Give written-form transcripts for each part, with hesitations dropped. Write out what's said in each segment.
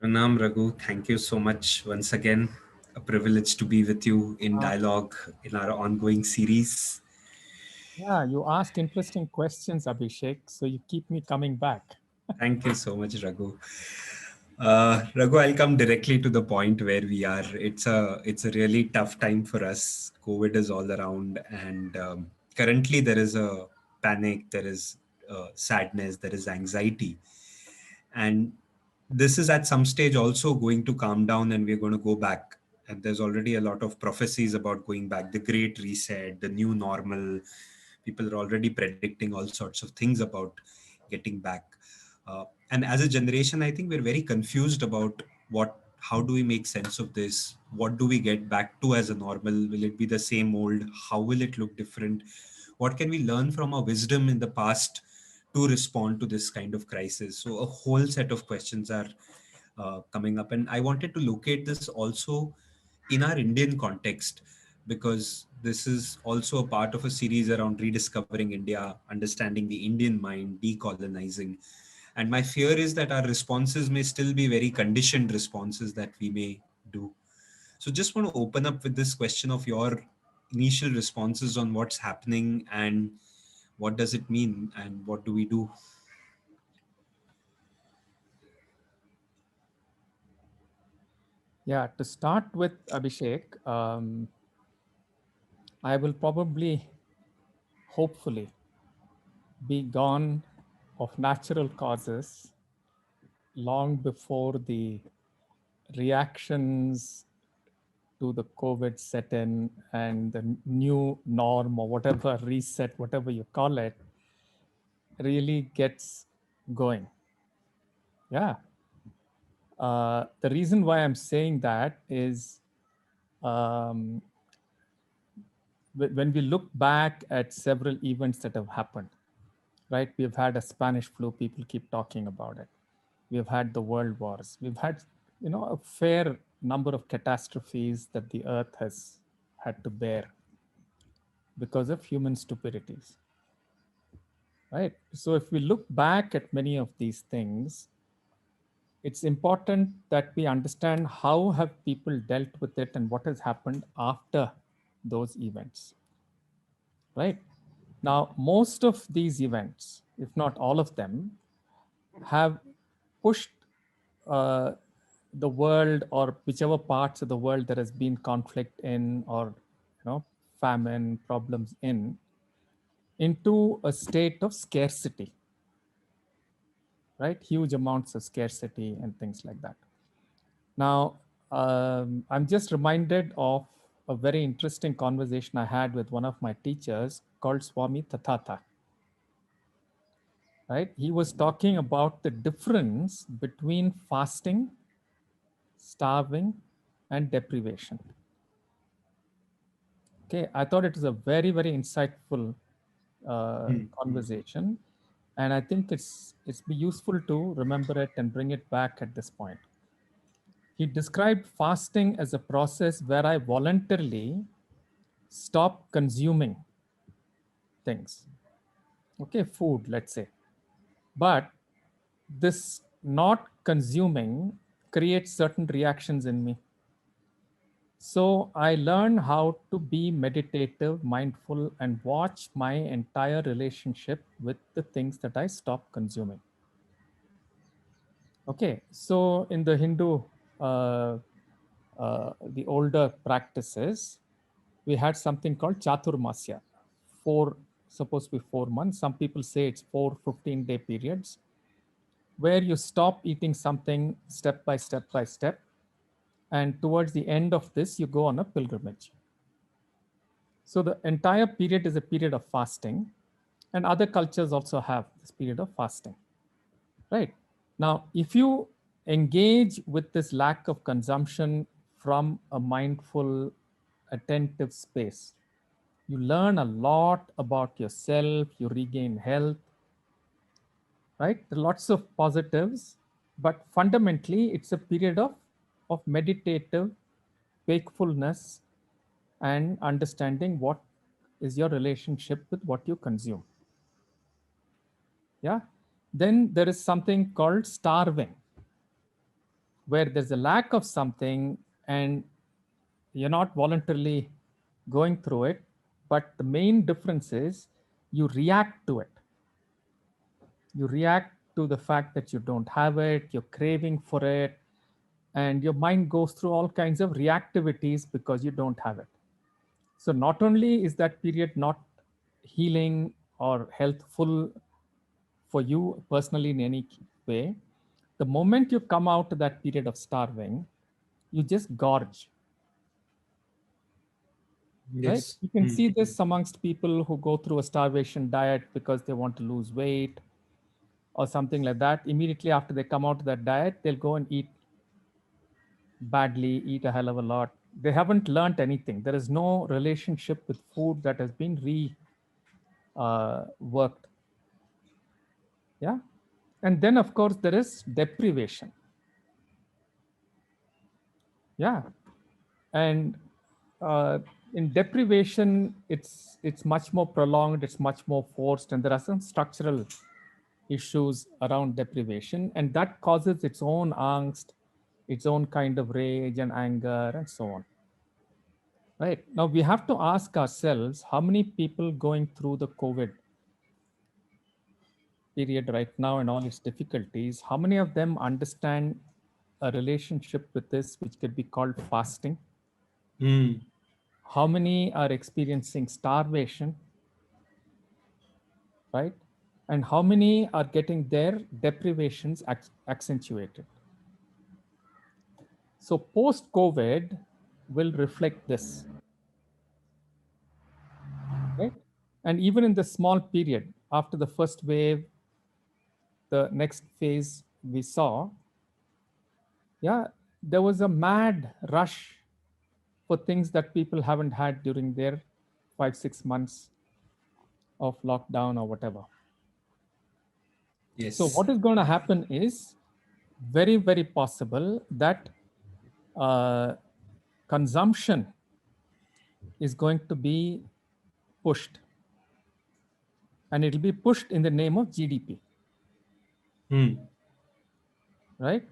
Pranam Raghu, thank you so much once again. A privilege to be with you in Uh, dialogue in our ongoing series. yeah, you ask interesting questions, Abhishek, so you keep me coming back. Thank you so much, Raghu. Raghu, I'll come directly to the point where we are. It's a really tough time for us. COVID is all around, and currently there is a panic, there is sadness, there is anxiety, and this is at some stage also going to calm down, and we're going to go back. And there's already a lot of prophecies about going back, the great reset, the new normal. People are already predicting all sorts of things about getting back. And as a generation, I think we're very confused about how do we make sense of this? What do we get back to as a normal? Will it be the same old? How will it look different? What can we learn from our wisdom in the past to respond to this kind of crisis? So a whole set of questions are coming up, and I wanted to locate this also in our Indian context, because this is also a part of a series around rediscovering India, understanding the Indian mind, decolonizing. And my fear is that our responses may still be very conditioned responses that we may do. So just want to open up with this question of your initial responses on what's happening and what does it mean and what do we do? Yeah, to start with, Abhishek, I will probably, hopefully, be gone of natural causes long before the reactions to the COVID set in and the new norm or whatever reset, whatever you call it, really gets going. Yeah. The reason why I'm saying that is um, when we look back at several events that have happened, right? We've had a Spanish flu, people keep talking about it. We've had the world wars. We've had, a fair number of catastrophes that the earth has had to bear because of human stupidities, right? So if we look back at many of these things, it's important that we understand how have people dealt with it and what has happened after those events, right? Now, most of these events, if not all of them, have pushed uh, the world or whichever parts of the world there has been conflict in or famine problems into a state of scarcity, right? Huge amounts of scarcity and things like that. Now, I'm just reminded of a very interesting conversation I had with one of my teachers called Swami Tathatha, right? He was talking about the difference between fasting, starving, and deprivation. Okay, I thought it was a very, very insightful conversation, and I think it's be useful to remember it and bring it back at this point. He described fasting as a process where I voluntarily stop consuming things. Okay, food, let's say. But this not consuming creates certain reactions in me. So I learned how to be meditative, mindful, and watch my entire relationship with the things that I stop consuming. Okay, so in the Hindu, the older practices, we had something called Chaturmasya, four, supposed to be 4 months. Some people say it's 4 15-day periods where you stop eating something step by step by step. And towards the end of this, you go on a pilgrimage. So the entire period is a period of fasting, and other cultures also have this period of fasting, right? Now, if you engage with this lack of consumption from a mindful, attentive space, you learn a lot about yourself, you regain health, right? There are lots of positives, but fundamentally, it's a period of meditative wakefulness and understanding what is your relationship with what you consume. Yeah. Then there is something called starving, where there's a lack of something and you're not voluntarily going through it, but the main difference is you react to it. You react to the fact that you don't have it, you're craving for it, and your mind goes through all kinds of reactivities because you don't have it. So, not only is that period not healing or healthful for you personally in any way, the moment you come out of that period of starving, you just gorge. Right? Yes. You can see this amongst people who go through a starvation diet because they want to lose weight or something like that. Immediately after they come out of that diet, they'll go and eat badly, eat a hell of a lot. They haven't learned anything. There is no relationship with food that has been worked. Yeah. And then, of course, there is deprivation. Yeah. And in deprivation, it's much more prolonged, it's much more forced, and there are some structural issues around deprivation, and that causes its own angst, its own kind of rage and anger, and so on. Right now, we have to ask ourselves how many people going through the COVID period right now and all its difficulties, how many of them understand a relationship with this, which could be called fasting? How many are experiencing starvation, right? And how many are getting their deprivations accentuated? So post COVID will reflect this, right? And even in the small period after the first wave, the next phase we saw, yeah, there was a mad rush for things that people haven't had during their 5-6 months of lockdown or whatever. So Yes. what is going to happen is very, very possible that consumption is going to be pushed, and it will be pushed in the name of GDP, right?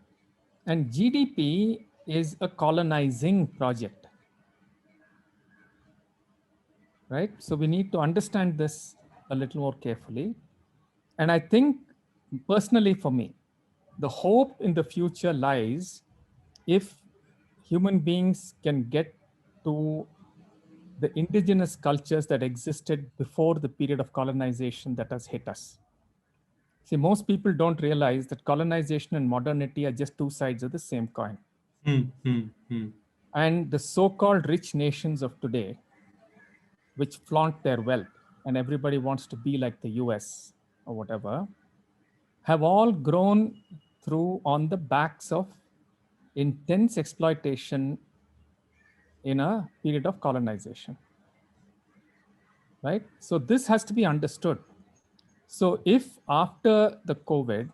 And GDP is a colonizing project, right? So we need to understand this a little more carefully. And I think personally for me, the hope in the future lies if human beings can get to the indigenous cultures that existed before the period of colonization that has hit us. See, most people don't realize that colonization and modernity are just two sides of the same coin. And the so called rich nations of today, which flaunt their wealth and everybody wants to be like the US or whatever, have all grown through on the backs of intense exploitation in a period of colonization. Right? So this has to be understood. So if after the COVID,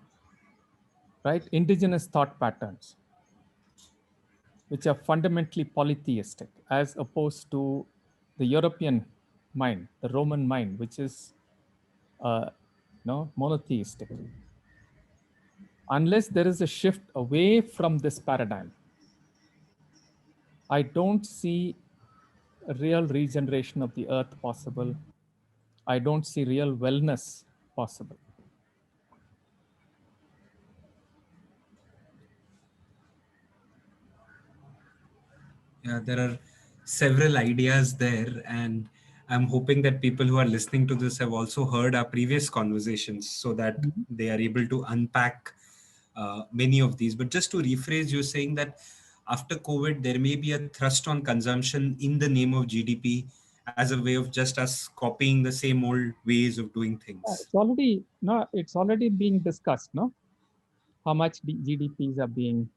right, indigenous thought patterns, which are fundamentally polytheistic, as opposed to the European mind, the Roman mind, which is monotheistic. Unless there is a shift away from this paradigm, I don't see a real regeneration of the earth possible. I don't see real wellness possible. Yeah, there are several ideas there, and I'm hoping that people who are listening to this have also heard our previous conversations so that they are able to unpack many of these. But just to rephrase, you're saying that after COVID, there may be a thrust on consumption in the name of GDP as a way of just us copying the same old ways of doing things. It's already being discussed, no? How much GDPs are being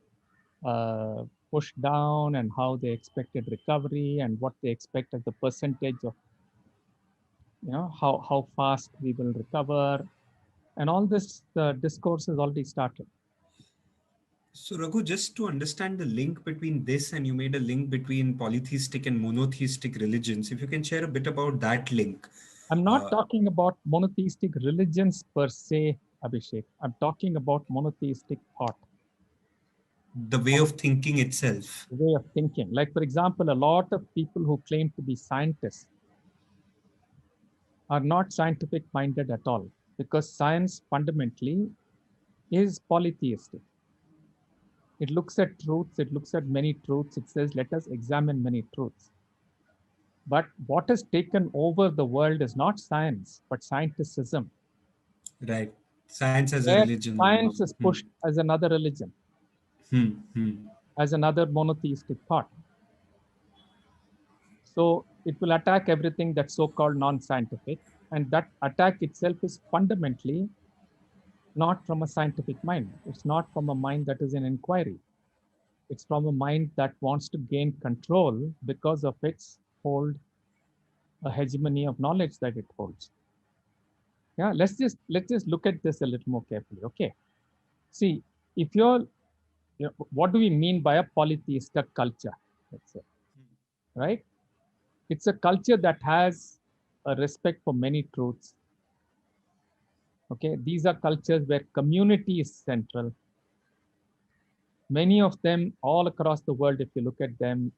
pushed down and how they expected recovery and what they expect as the percentage of, how fast we will recover, and all this discourse has already started. So, Raghu, just to understand the link between this, and you made a link between polytheistic and monotheistic religions, if you can share a bit about that link. I'm not talking about monotheistic religions per se, Abhishek. I'm talking about monotheistic thought. The way of thinking itself. way of thinking. Like, for example, a lot of people who claim to be scientists are not scientific minded at all, because science fundamentally is polytheistic. It looks at truths, it looks at many truths, it says, let us examine many truths. But what has taken over the world is not science, but scienticism. Right. Science as a Where religion now. science is pushed as another religion, Hmm. Hmm. as another monotheistic thought. So it will attack everything that's so-called non-scientific, and that attack itself is fundamentally not from a scientific mind. It's not from a mind that is in inquiry. It's from a mind that wants to gain control because of its hold, a hegemony of knowledge that it holds. Yeah, let's just look at this a little more carefully. Okay, see, if what do we mean by a polytheistic culture? Let's say, right? It's a culture that has a respect for many truths. Okay, these are cultures where community is central. Many of them all across the world, if you look at them,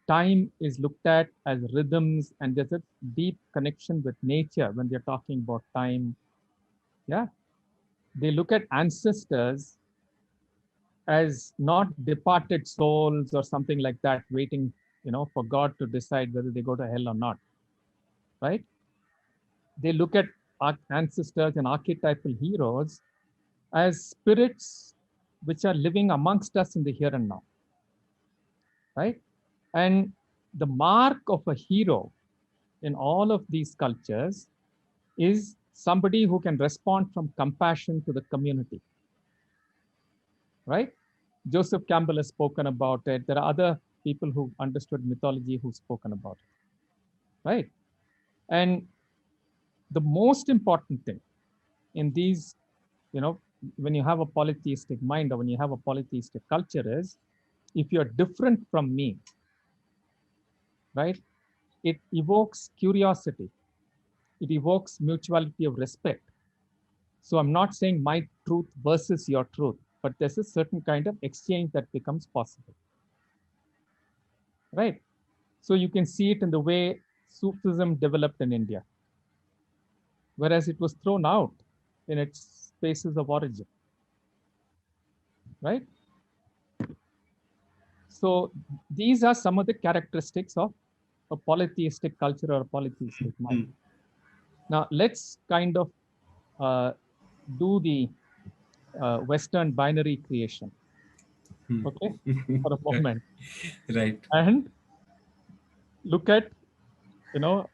time is looked at as rhythms, and there's a deep connection with nature when they're talking about time. Yeah, they look at ancestors as not departed souls or something like that, waiting, for God to decide whether they go to hell or not, right? They look at our ancestors and archetypal heroes as spirits which are living amongst us in the here and now, right? And the mark of a hero in all of these cultures is somebody who can respond from compassion to the community, right? Joseph Campbell has spoken about it. There are other people who understood mythology who've spoken about it, right? And the most important thing in these, when you have a polytheistic mind or when you have a polytheistic culture is, if you're different from me, right, it evokes curiosity. It evokes mutuality of respect. So I'm not saying my truth versus your truth, but there's a certain kind of exchange that becomes possible, right? So you can see it in the way Sufism developed in India, whereas it was thrown out in its spaces of origin, right? So these are some of the characteristics of a polytheistic culture or a polytheistic mind. Now let's kind of do the Western binary creation, okay, for a moment, Right. and look at, you know,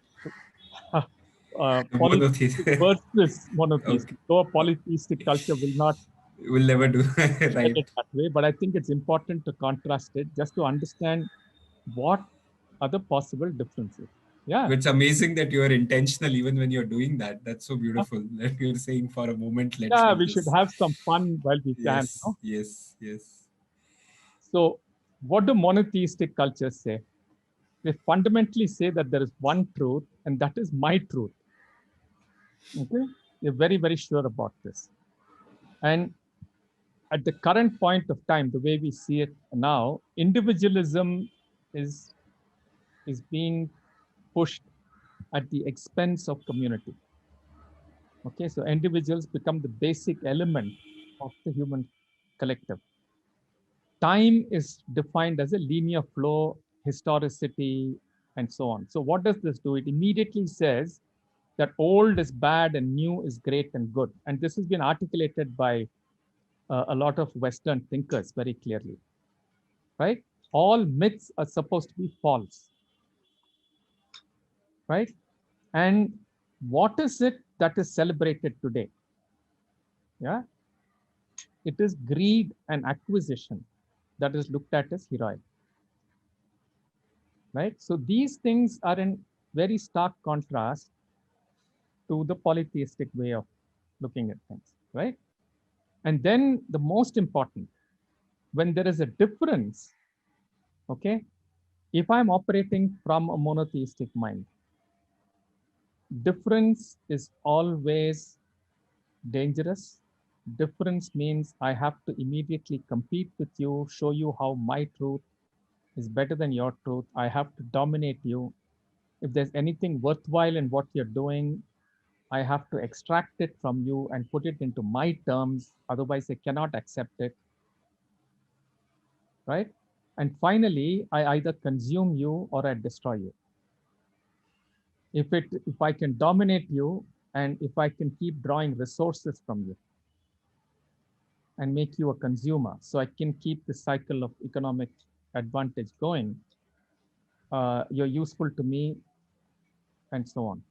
polytheistic Monotheistic. versus monotheistic. Okay. Though a polytheistic culture will not We'll never do. look at Right. it that way, but I think it's important to contrast it just to understand what are the possible differences. Yeah. It's amazing that you are intentional even when you're doing that. That's so beautiful that you're saying for a moment, let's Yeah, do we should this. have some fun while we can. Yes, yes, yes. So, what do monotheistic cultures say? They fundamentally say that there is one truth, and that is my truth. Okay, they're very, very sure about this. And at the current point of time, the way we see it now, individualism is is being pushed at the expense of community. Okay, so individuals become the basic element of the human collective. Time is defined as a linear flow, historicity, and so on. So what does this do? It immediately says that old is bad and new is great and good. And this has been articulated by a lot of Western thinkers very clearly, right? All myths are supposed to be false, right? And what is it that is celebrated today? Yeah, it is greed and acquisition that is looked at as heroic, right? So these things are in very stark contrast to the polytheistic way of looking at things, right? And then the most important, when there is a difference, okay, if I'm operating from a monotheistic mind, difference is always dangerous Difference means I have to immediately compete with you, show you how my truth is better than your truth. I have to dominate you. If there's anything worthwhile in what you're doing, I have to extract it from you and put it into my terms. Otherwise, I cannot accept it. Right? And finally, I either consume you or I destroy you. If I can dominate you and if I can keep drawing resources from you and make you a consumer, so I can keep the cycle of economic advantage going, you're useful to me, and so on.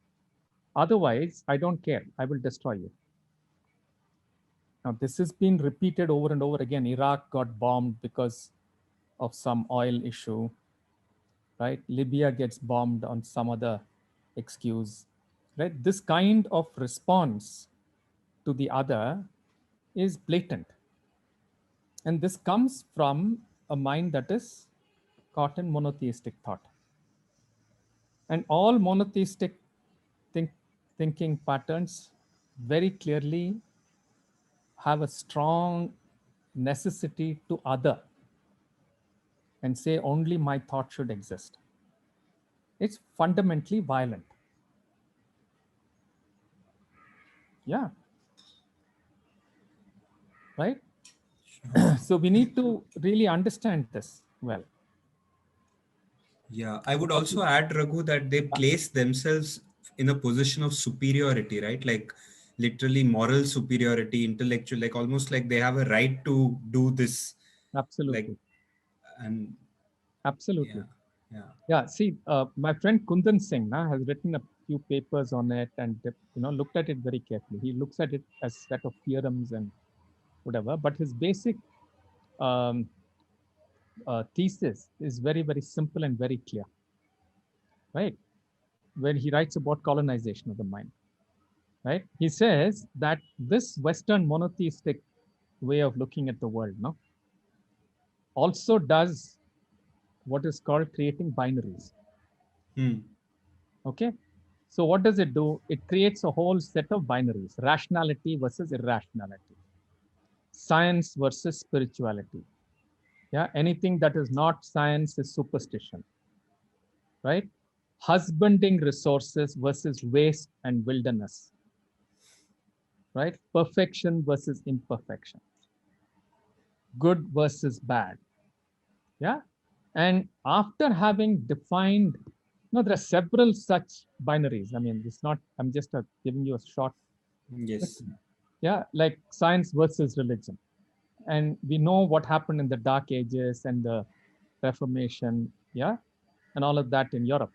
Otherwise, I don't care. I will destroy you. Now, this has been repeated over and over again. Iraq got bombed because of some oil issue, right? Libya gets bombed on some other excuse, right? This kind of response to the other is blatant. And this comes from a mind that is caught in monotheistic thought. And all monotheistic think, thinking patterns very clearly have a strong necessity to other and say only my thought should exist. It's fundamentally violent. Yeah. Right? So we need to really understand this well. Yeah, I would also add, Raghu, that they place themselves in a position of superiority, right? Like literally moral superiority, intellectual, like almost like they have a right to do this. Like, Absolutely. and Absolutely. yeah, yeah. Yeah. See, my friend Kundan Singh has written a few papers on it and looked at it very carefully. He looks at it as a set of theorems and whatever, but his basic um, thesis is very, very simple and very clear, right? When he writes about colonization of the mind, right? He says that this Western monotheistic way of looking at the world, no, also does what is called creating binaries. Hmm. Okay. So what does it do? It creates a whole set of binaries: rationality versus irrationality, science versus spirituality. Yeah. Anything that is not science is superstition, right? Husbanding resources versus waste and wilderness, right? Perfection versus imperfection, good versus bad. Yeah. And after having defined, there are several such binaries. I mean, it's not, I'm just giving you a short. Yes. Yeah. Like science versus religion. And we know what happened in the Dark Ages and the Reformation. Yeah. And all of that in Europe.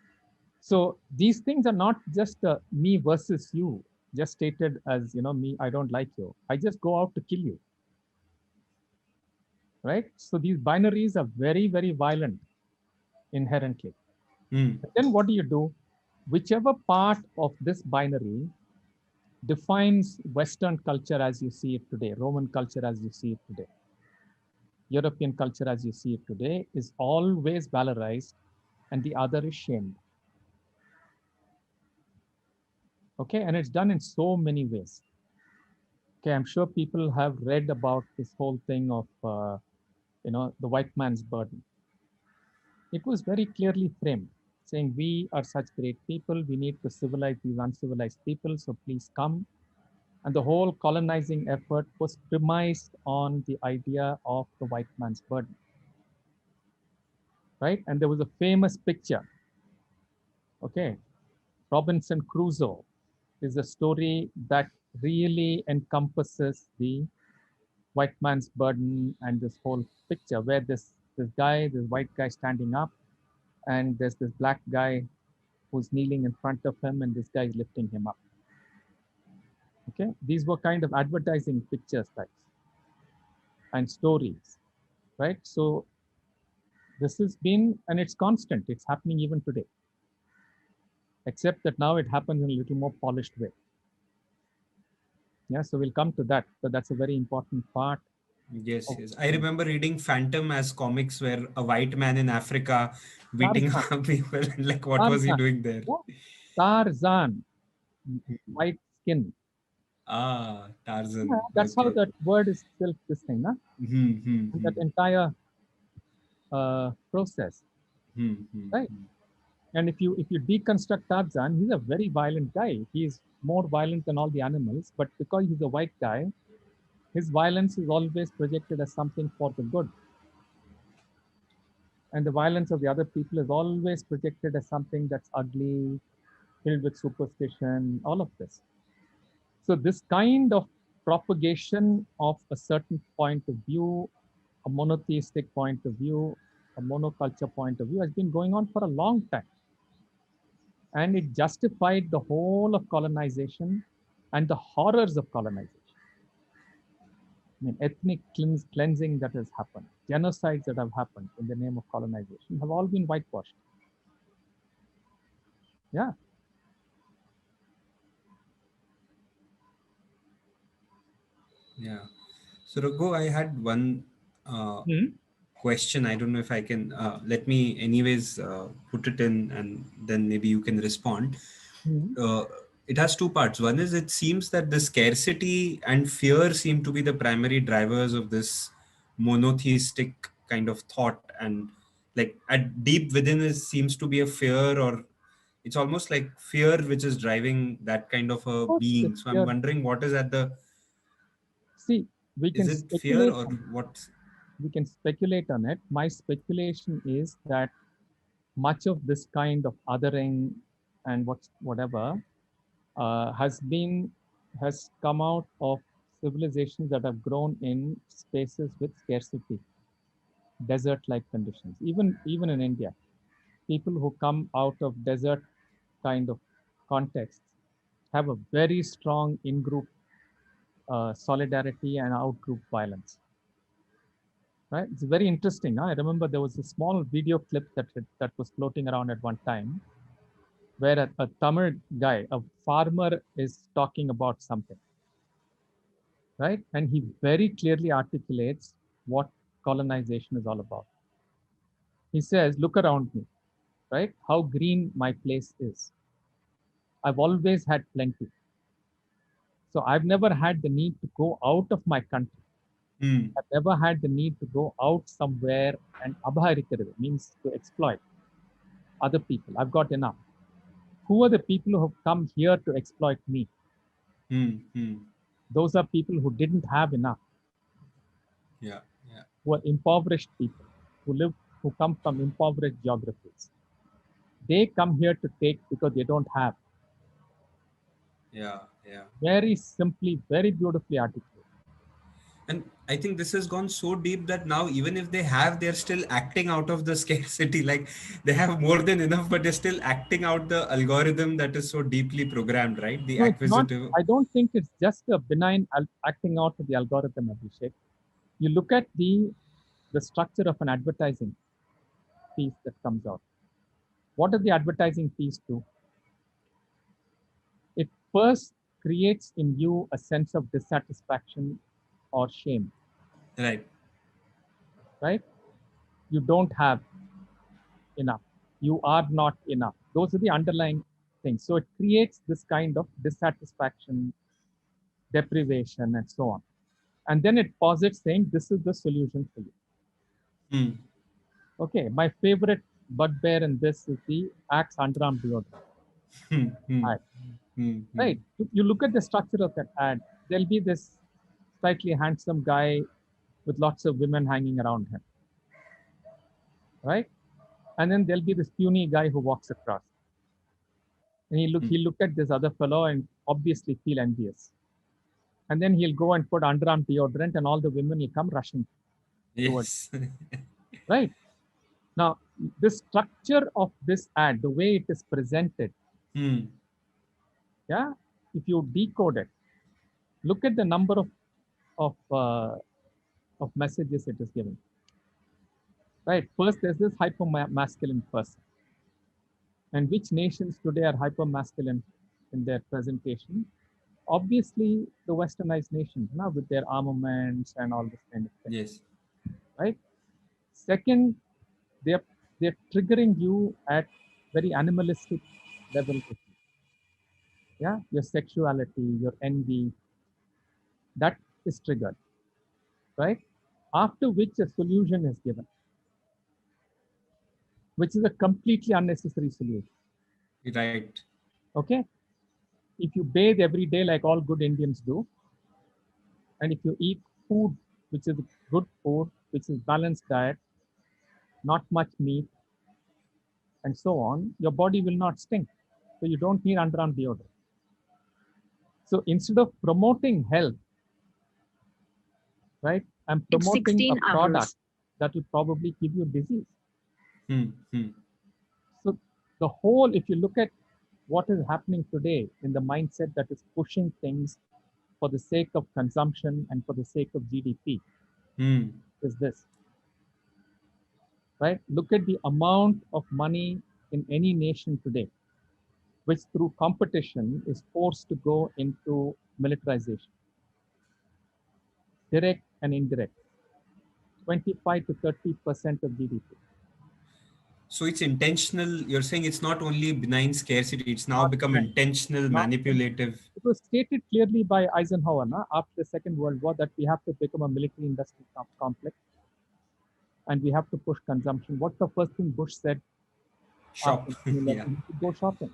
So these things are not just me versus you, just stated as, me, I don't like you. I just go out to kill you. Right. So these binaries are very, very violent inherently. Hmm. Then what do? Whichever part of this binary defines Western culture as you see it today, Roman culture as you see it today, European culture as you see it today, is always valorized and the other is shamed. Okay, and it's done in so many ways. Okay, I'm sure people have read about this whole thing of, the white man's burden. It was very clearly framed, saying we are such great people, we need to civilize these uncivilized people, so please come. And the whole colonizing effort was premised on the idea of the white man's burden, right? And there was a famous picture, okay? Robinson Crusoe is a story that really encompasses the white man's burden and this whole picture where this white guy standing up, and there's this black guy who's kneeling in front of him, and this guy is lifting him up. Okay, these were kind of advertising pictures types and stories, right? So this has been, and it's constant. It's happening even today, except that now it happens in a little more polished way. Yeah, so we'll come to that. But that's a very important part. Yes, Of yes. I remember reading Phantom as comics where a white man in Africa beating Tarzan. up people. Like, what was he Tarzan. doing there? Yeah. Tarzan, white skin. Yeah, Tarzan. that's how Okay. that word is still this thing, huh? Hmm, hmm, And that hmm, entire process, hmm, hmm, right? hmm. And if you deconstruct Tarzan, he's a very violent guy. He's more violent than all the animals, but because he's a white guy, his violence is always projected as something for the good. And the violence of the other people is always projected as something that's ugly, filled with superstition, all of this. So this kind of propagation of a certain point of view, a monotheistic point of view, a monoculture point of view has been going on for a long time. And it justified the whole of colonization and the horrors of colonization. I mean, ethnic cleansing that has happened, genocides that have happened in the name of colonization have all been whitewashed. Yeah. Yeah. So Raghu, I had one uh, Hmm. question. I don't know if I can let me anyways put it in, and then maybe you can respond. Hmm. uh, it has two parts. One is it seems that the scarcity and fear seem to be the primary drivers of this monotheistic kind of thought, and like at deep within it seems to be a fear, or it's almost like fear which is driving that kind of Of a course, it being. is So I'm fear. wondering what is at the, See, we can is it fear speculate or on what? we can speculate on it. My speculation is that much of this kind of othering and whatever has come out of civilizations that have grown in spaces with scarcity, desert-like conditions. Even in India, people who come out of desert kind of contexts have a very strong in-group solidarity and out-group violence. Right? It's very interesting. I remember there was a small video clip that was floating around at one time where a Tamil guy, a farmer, is talking about something, right? And he very clearly articulates what colonization is all about. He says, "Look around me, right? How green my place is. I've always had plenty. So I've never had the need to go out of my country. Hmm. I've never had the need to go out somewhere and abharikarive means to exploit other people. I've got enough. Who are the people who have come here to exploit me? Hmm. Hmm. Those are people who didn't have enough, Yeah. Yeah. who are impoverished people, who come from impoverished geographies. They come here to take because they don't have. Yeah. Yeah. Very simply, very beautifully articulated. And I think this has gone so deep that now, even if they have, they're still acting out of the scarcity. Like they have more than enough, but they're still acting out the algorithm that is so deeply programmed, right? The No, it's not. acquisitive. I don't think it's just a benign acting out of the algorithm, Abhishek. You look at the structure of an advertising piece that comes out. What does the advertising piece do? It first creates in you a sense of dissatisfaction or shame, Right. right? You don't have enough. You are not enough. Those are the underlying things. So it creates this kind of dissatisfaction, deprivation, and so on. And then it posits saying, this is the solution for you. Hmm. Okay, my favorite bugbear in this is the Axe underarm deodorant. Hmm. Hmm. Ad, Hmm. Hmm. right? You look at the structure of that ad, there'll be this slightly handsome guy with lots of women hanging around him, right? And then there'll be this puny guy who walks across. And he'll look at this other fellow and obviously feel envious. And then he'll go and put underarm deodorant and all the women will come rushing towards, Yes. right? Now, the structure of this ad, the way it is presented, Hmm. yeah, if you decode it, look at the number of uh, of messages it is giving. Right. First, there's this hyper masculine person, and which nations today are hyper masculine in their presentation? Obviously, the westernized nations now with their armaments and all this kind of thing. Yes. Right. Second, they're they're triggering you at very animalistic levels of, yeah, your sexuality, your envy. That is triggered, right? After which a solution is given, which is a completely unnecessary solution. Right. Okay? If you bathe every day like all good Indians do, and if you eat food which is good food, which is balanced diet, not much meat, and so on, your body will not stink. So you don't need underarm deodorant. So instead of promoting health, right, I'm It's promoting a 16 product hours. that will probably give you disease. Hmm. Hmm. So the whole, if you look at what is happening today in the mindset that is pushing things for the sake of consumption and for the sake of GDP, Hmm. is this, right? Look at the amount of money in any nation today, which through competition is forced to go into militarization, direct and indirect, 25 to 30% of GDP. So it's intentional. You're saying it's not only benign scarcity, it's now Not become benign. intentional, Not benign. manipulative. It was stated clearly by Eisenhower after the Second World War that we have to become a military industrial complex and we have to push consumption. What's the first thing Bush said after Shop. 9/11? Yeah. We should go shopping,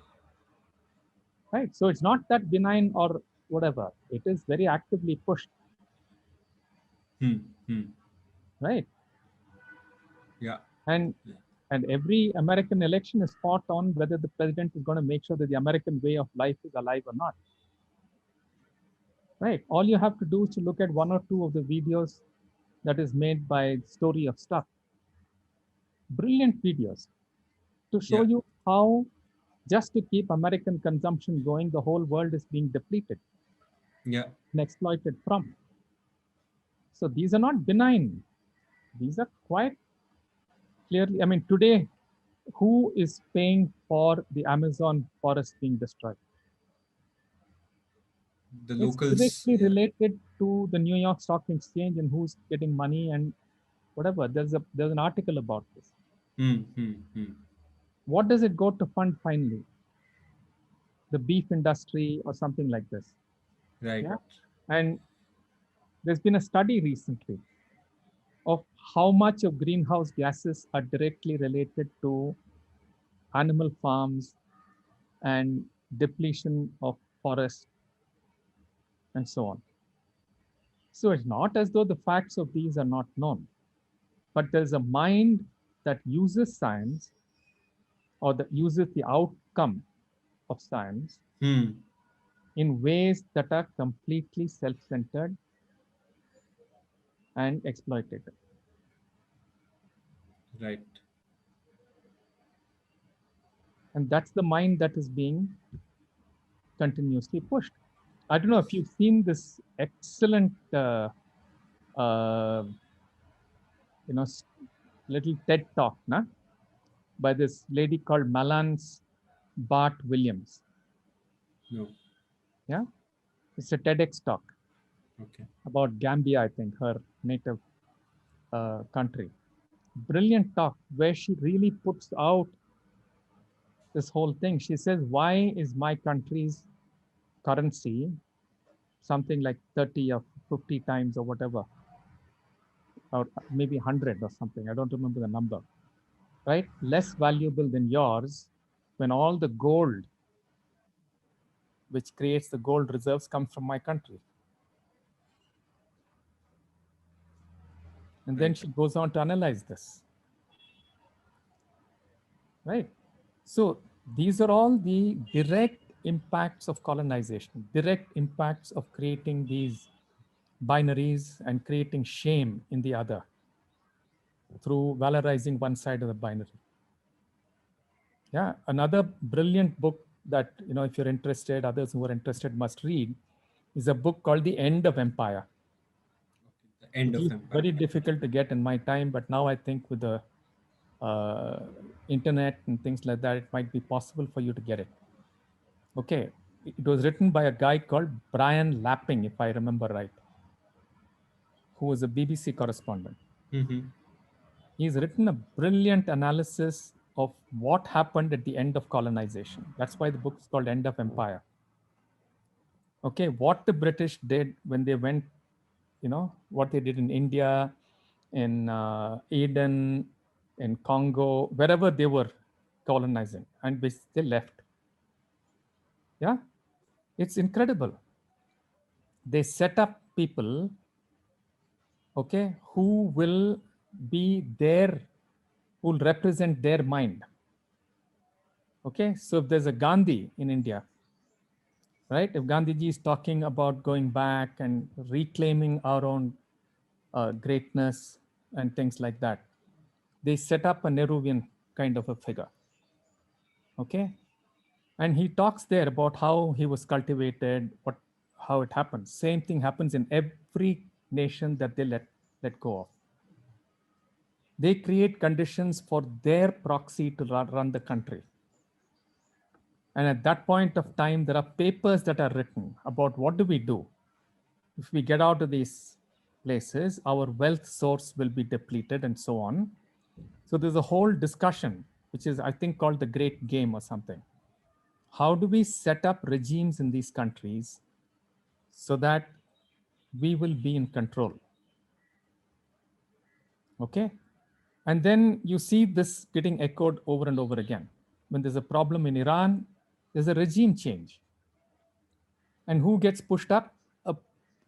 right? So it's not that benign or whatever. It is very actively pushed, Hmm. Hmm. right? Yeah. And Yeah. and every American election is fought on whether the president is going to make sure that the American way of life is alive or not, right? All you have to do is to look at one or two of the videos that is made by Story of Stuff. Brilliant videos to show Yeah. you how just to keep American consumption going, the whole world is being depleted Yeah. and exploited from. So these are not benign. These are quite clearly, I mean, today, who is paying for the Amazon forest being destroyed? The It's locals. directly Yeah. related to the New York Stock Exchange and who's getting money and whatever. There's an article about this. Hmm. Hmm. Hmm. What does it go to fund finally? The beef industry or something like this. Right. Yeah. And there's been a study recently of how much of greenhouse gases are directly related to animal farms and depletion of forests and so on. So it's not as though the facts of these are not known, but there's a mind that uses science or that uses the outcome of science Hmm. in ways that are completely self-centered and exploitative. Right. And that's the mind that is being continuously pushed. I don't know if you've seen this excellent, uh, little TED talk, by this lady called Malance Bart Williams. No. Yeah, it's a TEDx talk Okay. about Gambia, I think, her native country. Brilliant talk where she really puts out this whole thing. She says, "Why is my country's currency something like 30 or 50 times or whatever, or maybe 100 or something? I don't remember the number, right? Less valuable than yours when all the gold which creates the gold reserves comes from my country." And then Right. she goes on to analyze this, right? So these are all the direct impacts of colonization, direct impacts of creating these binaries and creating shame in the other through valorizing one side of the binary. Yeah, another brilliant book that, if you're interested, others who are interested must read, is a book called The End of Empire. The end It of is empire. very difficult to get in my time, but now I think with the internet and things like that, it might be possible for you to get it. Okay, it was written by a guy called Brian Lapping, if I remember right, who was a BBC correspondent. Mm-hmm. He's written a brilliant analysis of what happened at the end of colonization. That's why the book is called End of Empire. Okay, what the British did when they went, what they did in India, in Eden, in Congo, wherever they were colonizing, and they left. Yeah, it's incredible. They set up people, okay, who will be there, who will represent their mind. Okay, so if there's a Gandhi in India, right? If Gandhiji is talking about going back and reclaiming our own greatness and things like that, they set up a Nehruvian kind of a figure. Okay, and he talks there about how he was cultivated, how it happens. Same thing happens in every nation that they let go of. They create conditions for their proxy to run the country. And at that point of time, there are papers that are written about what do we do if we get out of these places, our wealth source will be depleted and so on. So there's a whole discussion, which is, I think, called the Great Game or something. How do we set up regimes in these countries so that we will be in control? Okay. And then you see this getting echoed over and over again. When there's a problem in Iran, there's a regime change. And who gets pushed up? A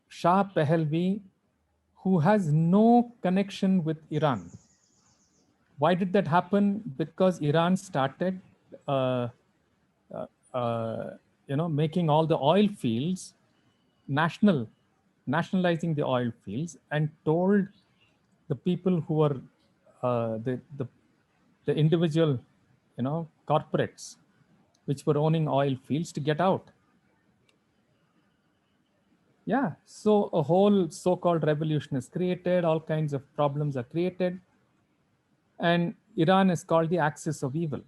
Shah Pahlavi who has no connection with Iran. Why did that happen? Because Iran started, uh, uh, uh, making all the oil fields nationalizing the oil fields, and told the people who were the individual, corporates which were owning oil fields to get out. Yeah, so a whole so-called revolution is created, all kinds of problems are created, and Iran is called the axis of evil.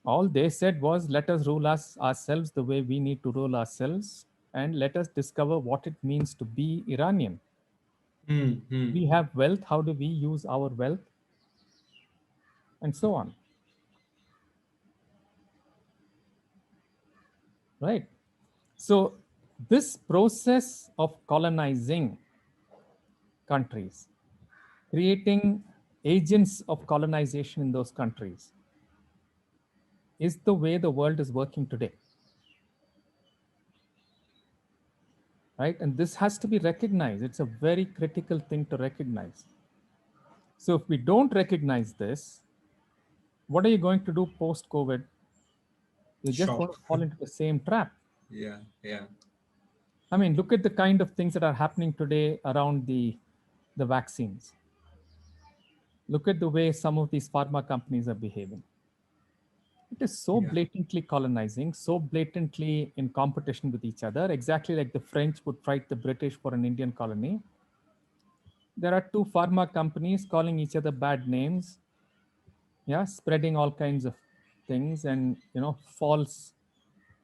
All they said was, let us rule ourselves the way we need to rule ourselves, and let us discover what it means to be Iranian. We have wealth, how do we use our wealth, and so on. Right? So this process of colonizing countries, creating agents of colonization in those countries, is the way the world is working today. Right? And this has to be recognized. It's a very critical thing to recognize. So if we don't recognize this, what are you going to do post-COVID? You're just Sure. going to fall into the same trap. Yeah, yeah. I mean, look at the kind of things that are happening today around the vaccines. Look at the way some of these pharma companies are behaving. It is so Yeah. blatantly colonizing, so blatantly in competition with each other, exactly like the French would fight the British for an Indian colony. There are two pharma companies calling each other bad names, yeah, spreading all kinds of things, and false,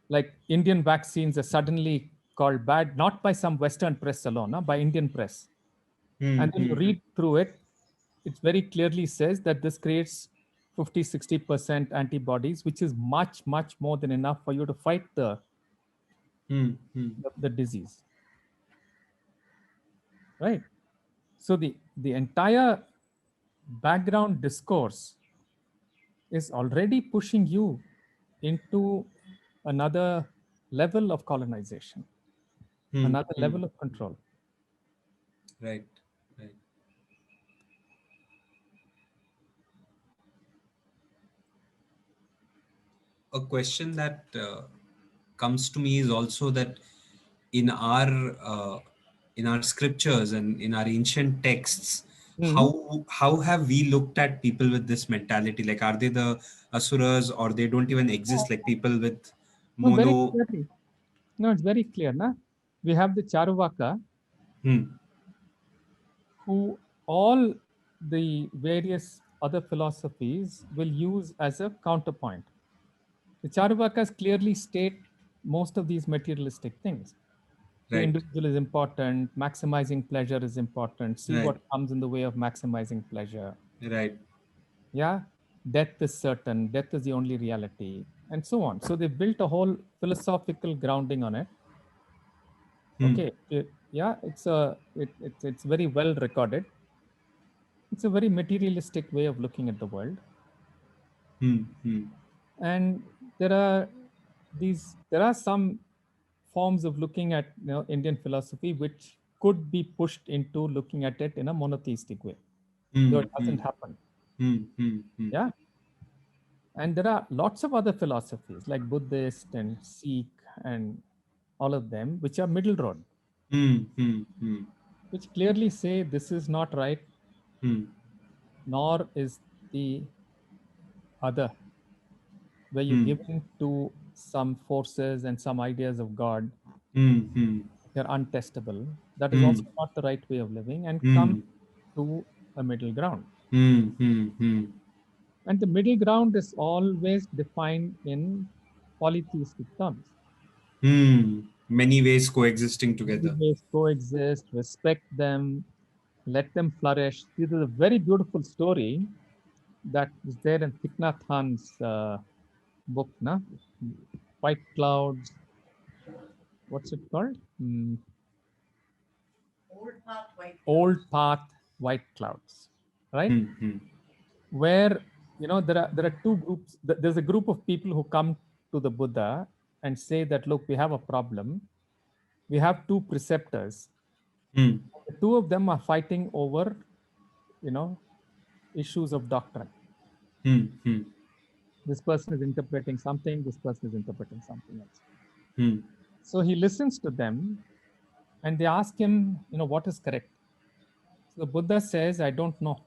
like Indian vaccines are suddenly called bad, not by some Western press alone, by Indian press. And then you read through it, it very clearly says that this creates 50-60% antibodies, which is much, much more than enough for you to fight the disease. Right? So the entire background discourse is already pushing you into another level of colonization, another level of control. Right, right. A question that comes to me is also that in our uh, in our scriptures and in our ancient texts, Mhm. how have we looked at people with this mentality? Like, are they the asuras, or they don't even exist? Like people with No, very mono. clearly. No, it's very clear. Na? We have the Charuvaka, Hmm. who all the various other philosophies will use as a counterpoint. The Charuvakas clearly state most of these materialistic things. The Right, individual is important, maximizing pleasure is important, see right, what comes in the way of maximizing pleasure. right. Yeah, death is certain, death is the only reality, and so on. So they built a whole philosophical grounding on it. Okay, yeah, it's very well recorded. It's a very materialistic way of looking at the world, and there are there are some forms of looking at Indian philosophy which could be pushed into looking at it in a monotheistic way, though it hasn't happened. Yeah, and there are lots of other philosophies like Buddhist and Sikh and all of them, which are middle road, which clearly say this is not right, nor is the other, where you give in to some forces and some ideas of God, they're untestable. That is also not the right way of living, and come to a middle ground. And the middle ground is always defined in polytheistic terms. Many ways coexisting Many together. ways coexist, respect them, let them flourish. This is a very beautiful story that is there in Thich Nhat Hanh's book, na? White Clouds. What's it called? Old Path, White Clouds, right? Where there are two groups. There's a group of people who come to the Buddha and say that, look, we have a problem. We have two preceptors. The two of them are fighting over, you know, issues of doctrine. This person is interpreting something. This person is interpreting something else. So he listens to them, and they ask him, what is correct? So the Buddha says, I don't know.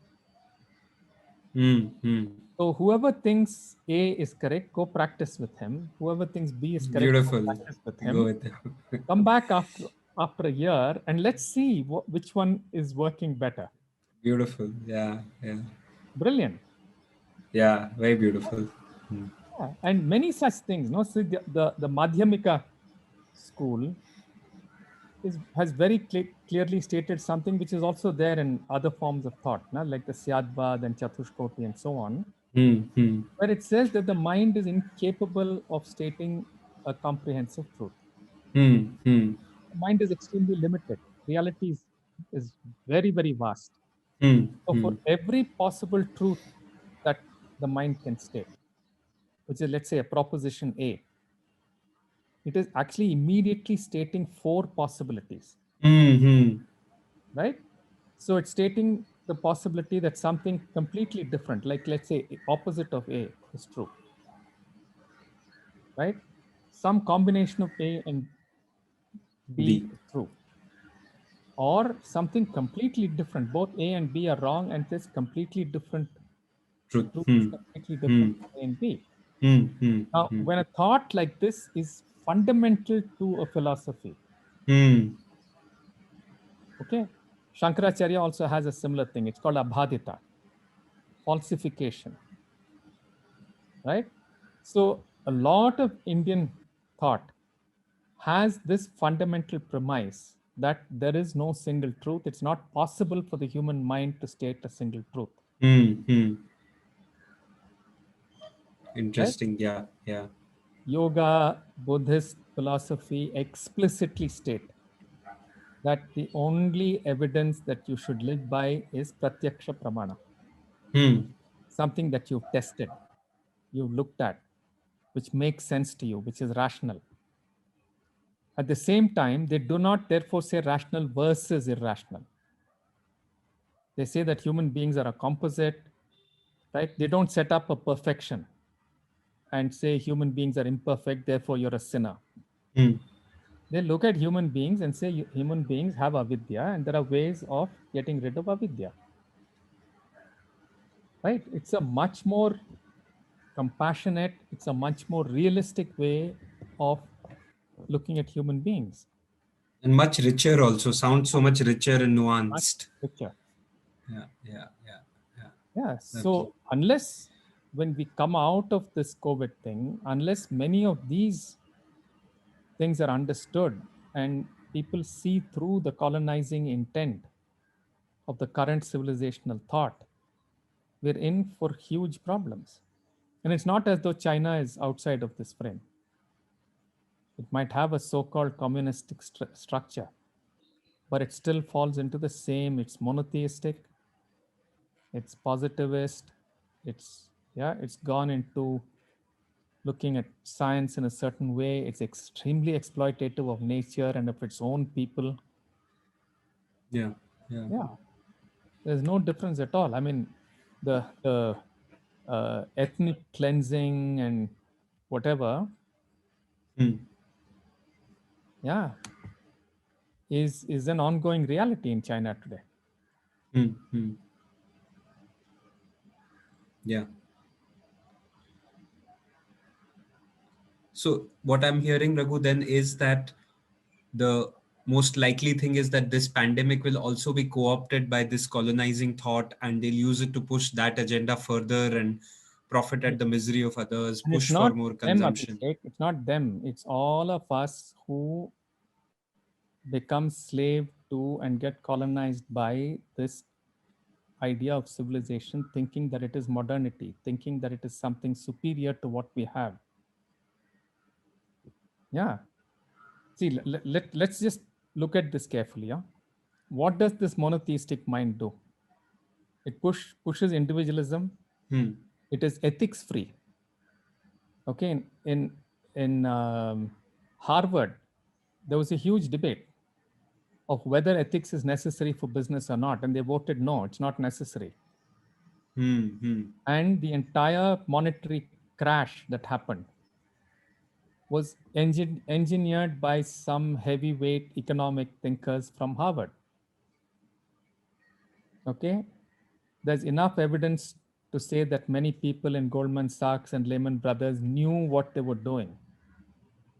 So whoever thinks A is correct, go practice with him. Whoever thinks B is correct, go Beautiful. practice with Go him. with them. Come back after a year and let's see which one is working better. Beautiful. Yeah. Brilliant. Yeah. Very beautiful. Yeah. And many such things. No, so the Madhyamika school has very clearly stated something which is also there in other forms of thought, like the Syadvad and Chatushkoti and so on, where it says that the mind is incapable of stating a comprehensive truth. The mind is extremely limited. Reality is very, very vast. So for every possible truth that the mind can state, which is, let's say, a proposition A, it is actually immediately stating four possibilities, right? So it's stating the possibility that something completely different, like let's say opposite of A is true, right? Some combination of A and B B. is true, or something completely different. Both A and B are wrong, and this completely different Truth. truth is completely different from A and B. Now, when a thought like this is fundamental to a philosophy, okay, Shankaracharya also has a similar thing. It's called abhadita, falsification, right? So a lot of Indian thought has this fundamental premise that there is no single truth. It's not possible for the human mind to state a single truth. Right? Interesting. Yeah. Yoga, Buddhist philosophy explicitly state that the only evidence that you should live by is pratyaksha pramana, something that you've tested, you've looked at, which makes sense to you, which is rational. At the same time, they do not therefore say rational versus irrational. They say that human beings are a composite, right? They don't set up a perfection and say human beings are imperfect, therefore you're a sinner. They look at human beings and say human beings have avidya, and there are ways of getting rid of avidya. Right? It's a much more compassionate, it's a much more realistic way of looking at human beings. And much richer also. Sounds so much richer and Much nuanced. richer. Yeah. Yeah. Absolutely. So unless when we come out of this COVID thing, unless many of these things are understood and people see through the colonizing intent of the current civilizational thought, we're in for huge problems. And it's not as though China is outside of this frame. It might have a so-called communistic structure, but it still falls into the same. It's monotheistic, it's positivist, it's, yeah, it's gone into looking at science in a certain way. It's extremely exploitative of nature and of its own people. Yeah. Yeah. Yeah, there's no difference at all. I mean, the ethnic cleansing and whatever, Hmm. yeah, is an ongoing reality in China today. Hmm. Hmm. Yeah. So what I'm hearing, Raghu, then is that the most likely thing is that this pandemic will also be co-opted by this colonizing thought, and they'll use it to push that agenda further and profit at the misery of others, And it's push for not more them, consumption. Abhishek. It's not them. It's all of us who become slave to and get colonized by this idea of civilization, thinking that it is modernity, thinking that it is something superior to what we have. Yeah. See, let's just look at this carefully. Yeah. What does this monotheistic mind do? It pushes individualism. Hmm. It is ethics free. Okay. In Harvard, there was a huge debate of whether ethics is necessary for business or not, and they voted no, it's not necessary. Hmm. Hmm. And the entire monetary crash that happened was engineered by some heavyweight economic thinkers from Harvard. Okay, there's enough evidence to say that many people in Goldman Sachs and Lehman Brothers knew what they were doing,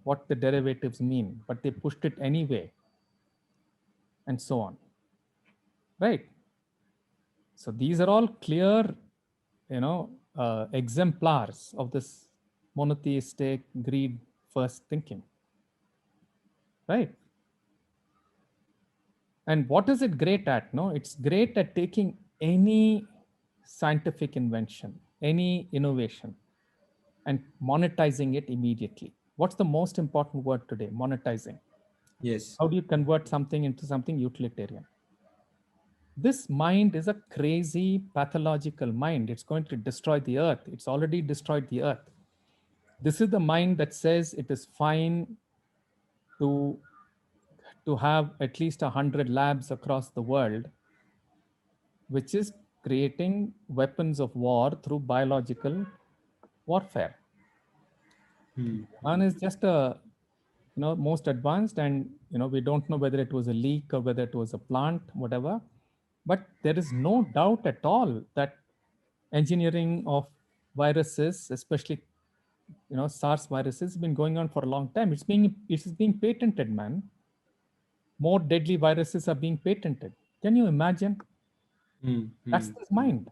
what the derivatives mean, but they pushed it anyway, and so on. Right? So these are all clear, exemplars of this monotheistic greed first thinking. Right? And what is it great at? No, it's great at taking any scientific invention, any innovation, and monetizing it immediately. What's the most important word today? Monetizing. Yes. How do you convert something into something utilitarian? This mind is a crazy pathological mind. It's going to destroy the earth. It's already destroyed the earth. This is the mind that says it is fine to to have at least 100 labs across the world, which is creating weapons of war through biological warfare. Hmm. One is just a, most advanced, and we don't know whether it was a leak or whether it was a plant, whatever. But there is no doubt at all that engineering of viruses, especially SARS viruses, has been going on for a long time. It is being patented, man. More deadly viruses are being patented. Can you imagine? Hmm. That's Hmm. this mind.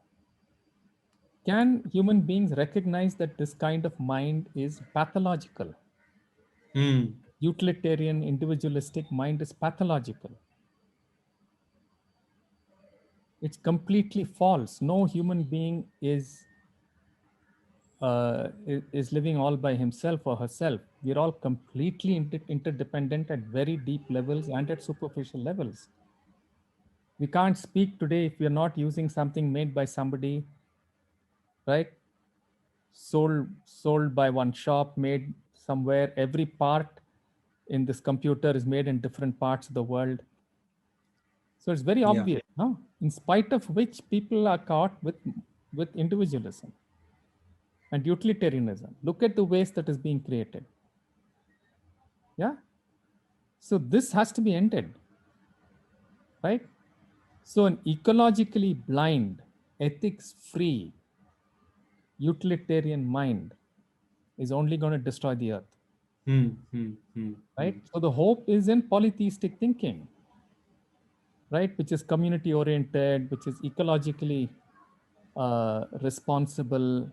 Can human beings recognize that this kind of mind is pathological? Hmm. Utilitarian, individualistic mind is pathological. It's completely false. No human being is living all by himself or herself. We're all completely interdependent at very deep levels and at superficial levels. We can't speak today if we're not using something made by somebody, right? Sold by one shop, made somewhere. Every part in this computer is made in different parts of the world. So it's very Yeah. obvious, no? In spite of which people are caught with individualism and utilitarianism. Look at the waste that is being created. Yeah. So this has to be ended, right? So an ecologically blind, ethics free, utilitarian mind is only going to destroy the earth, Hmm. Hmm. Hmm. right? Hmm. So the hope is in polytheistic thinking, right? Which is community oriented, which is ecologically responsible,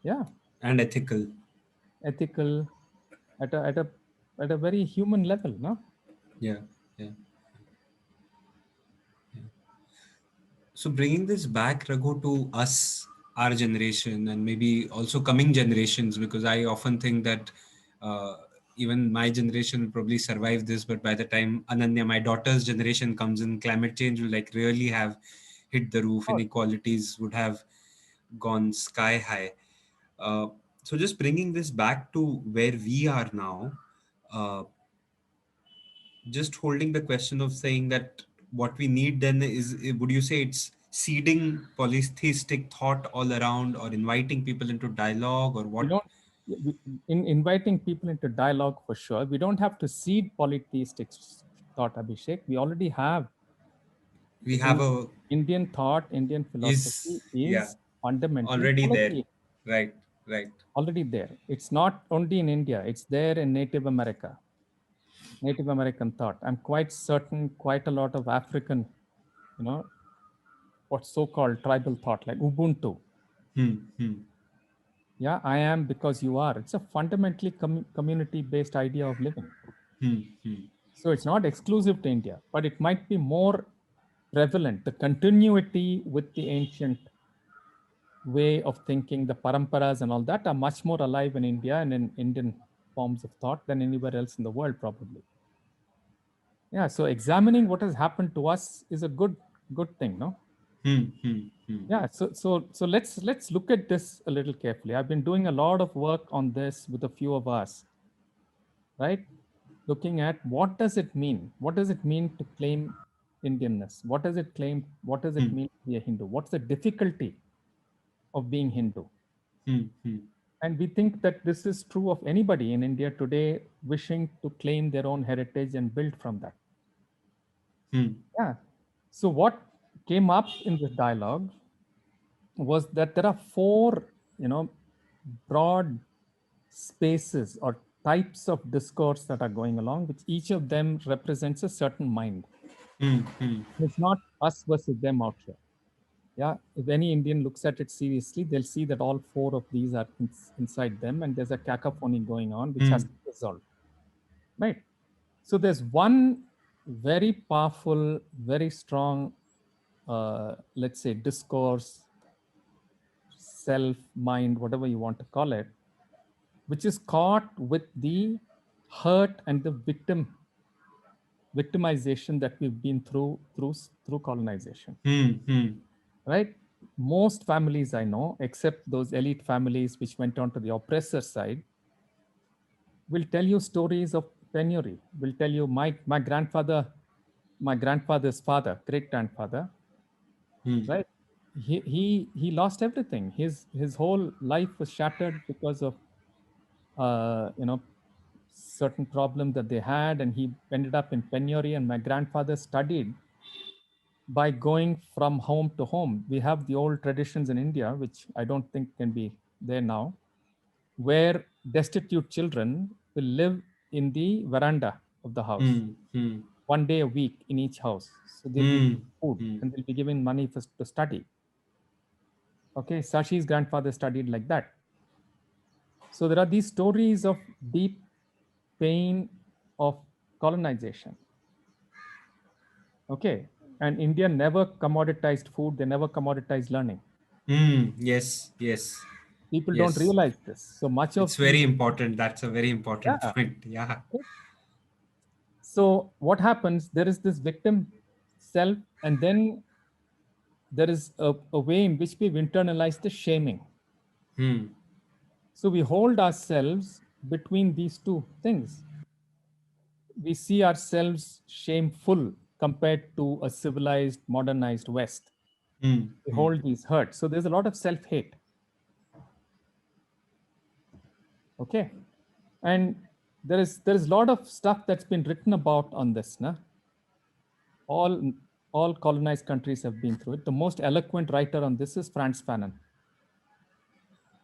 yeah, And ethical. ethical, at a very human level, no? Yeah. Yeah. So bringing this back, Raghu, to us, our generation and maybe also coming generations, because I often think that uh, even my generation will probably survive this, but by the time Ananya, my daughter's generation comes in, climate change will like really have hit the roof. Oh, Inequalities would have gone sky high. uh, so just bringing this back to where we are now, uh, just holding the question of saying that what we need then is, would you say it's seeding polytheistic thought all around, or inviting people into dialogue, or we what? don't, in inviting people into dialogue for sure, we don't have to seed polytheistic thought, Abhishek. We already have We have in a Indian thought, Indian is philosophy yeah, is fundamentally already there, polytheistic, right, right. already there. It's not only in India, it's there in Native American thought. I'm quite certain quite a lot of African, you know, what's so-called tribal thought, like Ubuntu. Hmm. Yeah, I am because you are. It's a fundamentally community-based idea of living. Hmm. So it's not exclusive to India, but it might be more prevalent. The continuity with the ancient way of thinking, the paramparas and all that are much more alive in India and in Indian forms of thought than anywhere else in the world, probably. Yeah. So examining what has happened to us is a good thing, no? Hmm. Yeah. So let's look at this a little carefully. I've been doing a lot of work on this with a few of us, right? Looking at what does it mean? What does it mean to claim Indianness? What does it claim? What does it Hmm. mean to be a Hindu? What's the difficulty of being Hindu? Hmm. And we think that this is true of anybody in India today wishing to claim their own heritage and build from that. Hmm. Yeah. So, what came up in this dialogue was that there are four, you know, broad spaces or types of discourse that are going along, which each of them represents a certain mind. Hmm. It's not us versus them out here. Yeah, if any Indian looks at it seriously, they'll see that all four of these are inside them, and there's a cacophony going on which has Hmm. to be resolved. Right. So there's one very powerful, very strong, let's say, discourse, self, mind, whatever you want to call it, which is caught with the hurt and the victimization that we've been through colonization. Hmm. Right? Most families I know, except those elite families which went on to the oppressor side, will tell you stories of penury. Will tell you my grandfather, my grandfather's father, great grandfather, Hmm. right? He lost everything. His whole life was shattered because of you know, certain problem that they had, and he ended up in penury. And my grandfather studied by going from home to home. We have the old traditions in India, which I don't think can be there now, where destitute children will live in the veranda of the house Hmm. Hmm. 1 day a week in each house. So they'll be Hmm. given food Hmm. and they'll be given money to study. Okay, Sashi's grandfather studied like that. So there are these stories of deep pain of colonization. Okay, and India never commoditized food, they never commoditized learning. Yes, yes, People don't yes. realize this. So much It's of very the, important. That's a very important yeah. point. Yeah. So what happens? There is this victim self, and then there is a way in which we've internalized the shaming. Hmm. So we hold ourselves between these two things. We see ourselves shameful compared to a civilized, modernized West. Hmm. We Hmm. hold these hurts. So there's a lot of self hate. Okay. And there is a lot of stuff that's been written about on this. Na? All, all colonized countries have been through it. The most eloquent writer on this is Franz Fanon.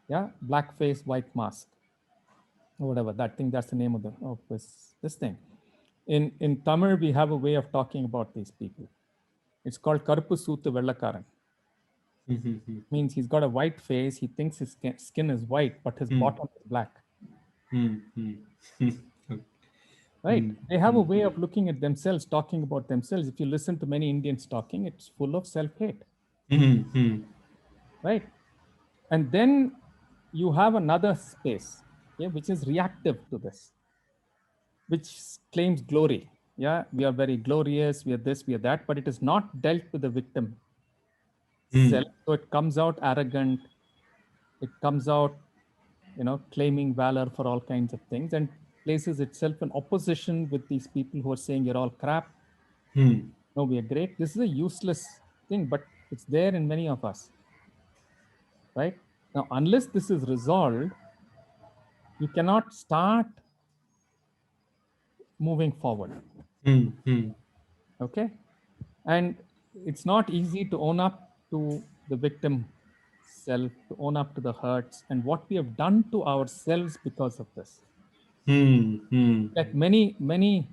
Yeah. Black face, white mask. Or whatever. That thing, that's the name of this thing. In Tamil, we have a way of talking about these people. It's called Karuppu Soothu Vellakaran. Means he's got a white face. He thinks his skin is white, but his Hmm. bottom is black. Hmm. Hmm. Hmm. Right? They have a way of looking at themselves, talking about themselves. If you listen to many Indians talking, it's full of self-hate. Hmm. Hmm. Right? And then you have another space, okay, which is reactive to this, which claims glory. Yeah, we are very glorious, we are this, we are that, but it is not dealt with the victim self. So it comes out arrogant, it comes out, claiming valor for all kinds of things, and places itself in opposition with these people who are saying you're all crap. No, we are great. This is a useless thing, but it's there in many of us, right? Now, unless this is resolved, you cannot start moving forward. Okay. And it's not easy to own up to the victim self, to own up to the hurts and what we have done to ourselves because of this. Like many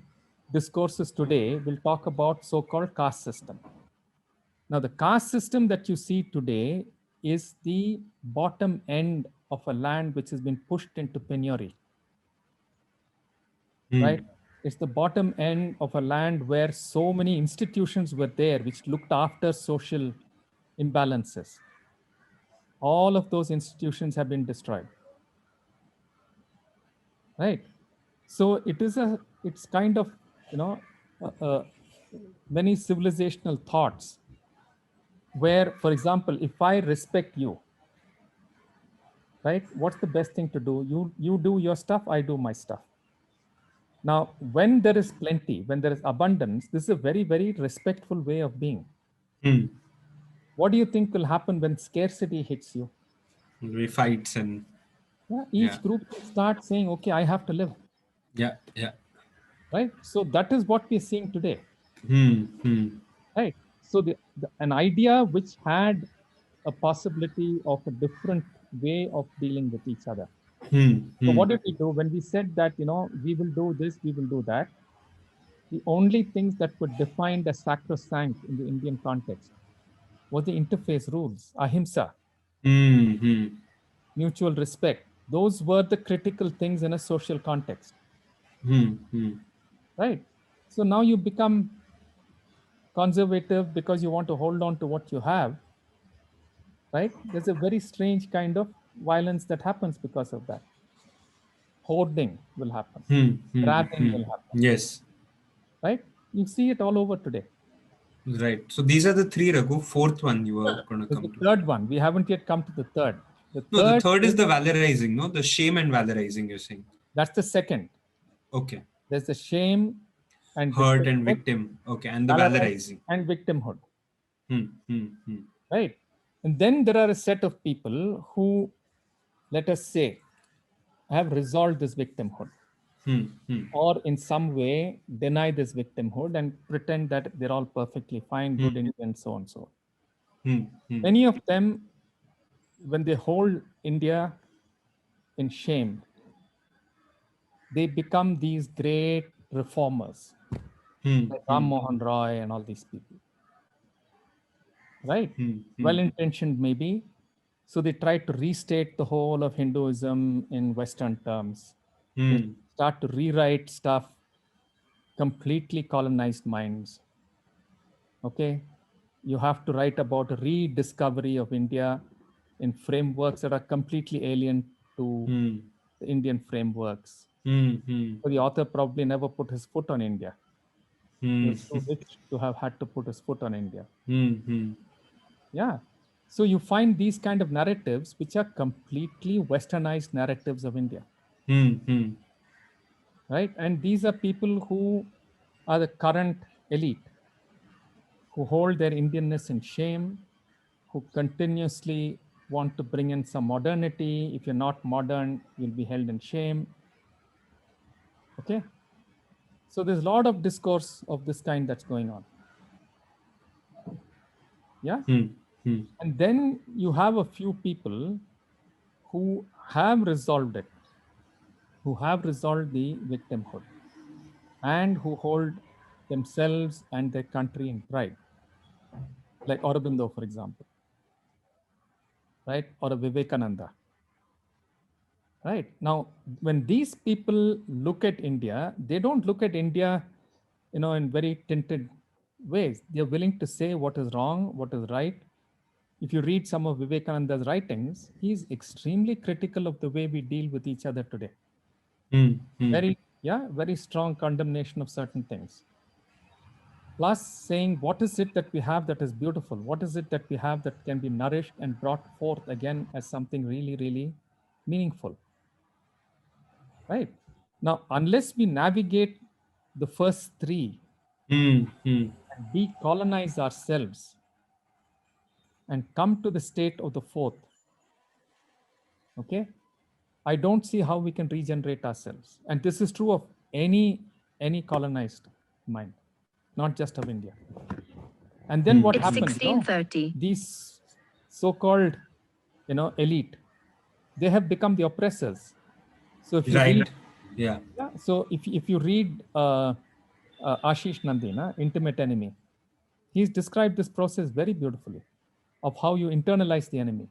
discourses today will talk about so-called caste system. Now, the caste system that you see today is the bottom end of a land which has been pushed into penury, right? It's the bottom end of a land where so many institutions were there which looked after social imbalances. All of those institutions have been destroyed, right? So it's kind of, many civilizational thoughts where, for example, if I respect you, right, what's the best thing to do? You do your stuff, I do my stuff. Now, when there is plenty, when there is abundance, this is a very, very respectful way of being. What do you think will happen when scarcity hits you? We fights and Each group will start saying, okay, I have to live. yeah. Right? So that is what we're seeing today. Right? So an idea which had a possibility of a different way of dealing with each other. So what did we do when we said that, we will do this, we will do that? The only things that were defined as sacrosanct in the Indian context was the interface rules, ahimsa, mutual respect. Those were the critical things in a social context. Right? So now you become conservative because you want to hold on to what you have. Right? There's a very strange kind of violence that happens because of that. Hoarding will happen. Grabbing will happen. Yes. Right? You see it all over today. Right. So these are the three, Raghu. Fourth one you were going to There's come the to. third one. We haven't yet come to the third. The third is the valorizing, no? The shame and valorizing, you're saying. That's the second. Okay. There's the shame and hurt and victim. Okay. And the valorizing. And victimhood. Right. And then there are a set of people who, let us say, have resolved this victimhood. Or in some way deny this victimhood and pretend that they're all perfectly fine, good Indians, so and so. Many of them, when they hold India in shame, they become these great reformers, like Ram Mohan Roy and all these people. Right? Well-intentioned maybe. So they try to restate the whole of Hinduism in Western terms. They start to rewrite stuff, completely colonized minds. Okay? You have to write about a rediscovery of India in frameworks that are completely alien to the Indian frameworks. So the author probably never put his foot on India. He was too rich to have had to put his foot on India. Yeah. So you find these kind of narratives which are completely westernized narratives of India. Right? And these are people who are the current elite, who hold their Indianness in shame, who continuously want to bring in some modernity. If you're not modern, you'll be held in shame. Okay? So there's a lot of discourse of this kind that's going on. Yeah? And then you have a few people who have resolved it, who have resolved the victimhood, and who hold themselves and their country in pride, like Aurobindo, for example, right? Or a Vivekananda. Right? Now, when these people look at India, they don't look at India, in very tinted ways. They're willing to say what is wrong, what is right, if you read some of Vivekananda's writings, he's extremely critical of the way we deal with each other today. Very strong condemnation of certain things. Plus saying, what is it that we have that is beautiful? What is it that we have that can be nourished and brought forth again as something really, really meaningful? Right? Now, unless we navigate the first three and decolonize ourselves and come to the state of the fourth, okay, I don't see how we can regenerate ourselves. And this is true of any colonized mind, not just of India. And then what happens? 1630. These so-called, elite, they have become the oppressors. So if you read, so if you read Ashish Nandina, Intimate Enemy, he's described this process very beautifully of how you internalize the enemy.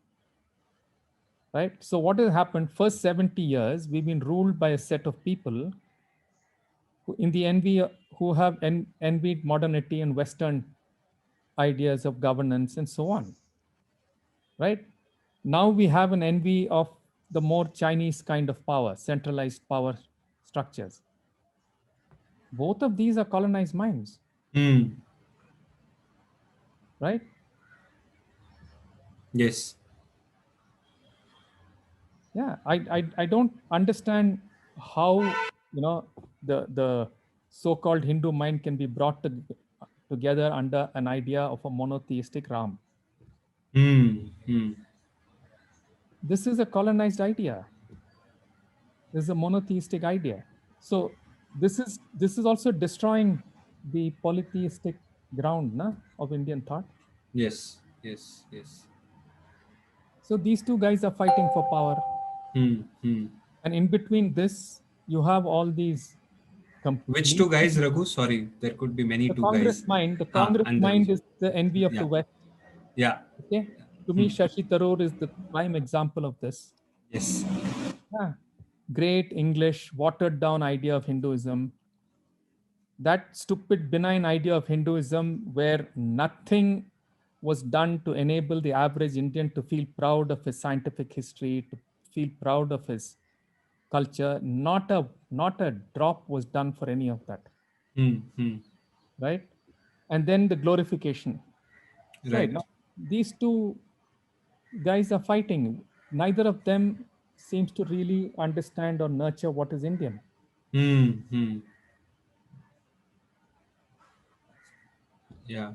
Right? So what has happened, first 70 years, we've been ruled by a set of people who have envied modernity and Western ideas of governance and so on. Right? Now we have an envy of the more Chinese kind of power, centralized power structures. Both of these are colonized minds. Right? Yes. Yeah, I don't understand how the so-called Hindu mind can be brought together under an idea of a monotheistic Ram. This is a colonized idea. This is a monotheistic idea. So this is also destroying the polytheistic ground of Indian thought. Yes. So these two guys are fighting for power. And in between this, you have all these. Which two guys, Raghu? Sorry, there could be many two guys. The Congress mind is the envy of the West. Yeah. Okay. To me, Shashi Tharoor is the prime example of this. Yes. Yeah. Great English, watered down idea of Hinduism. That stupid, benign idea of Hinduism where nothing was done to enable the average Indian to feel proud of his scientific history, to feel proud of his culture. Not a drop was done for any of that. Right? And then the glorification. Right. Now, these two guys are fighting. Neither of them seems to really understand or nurture what is Indian. Yeah.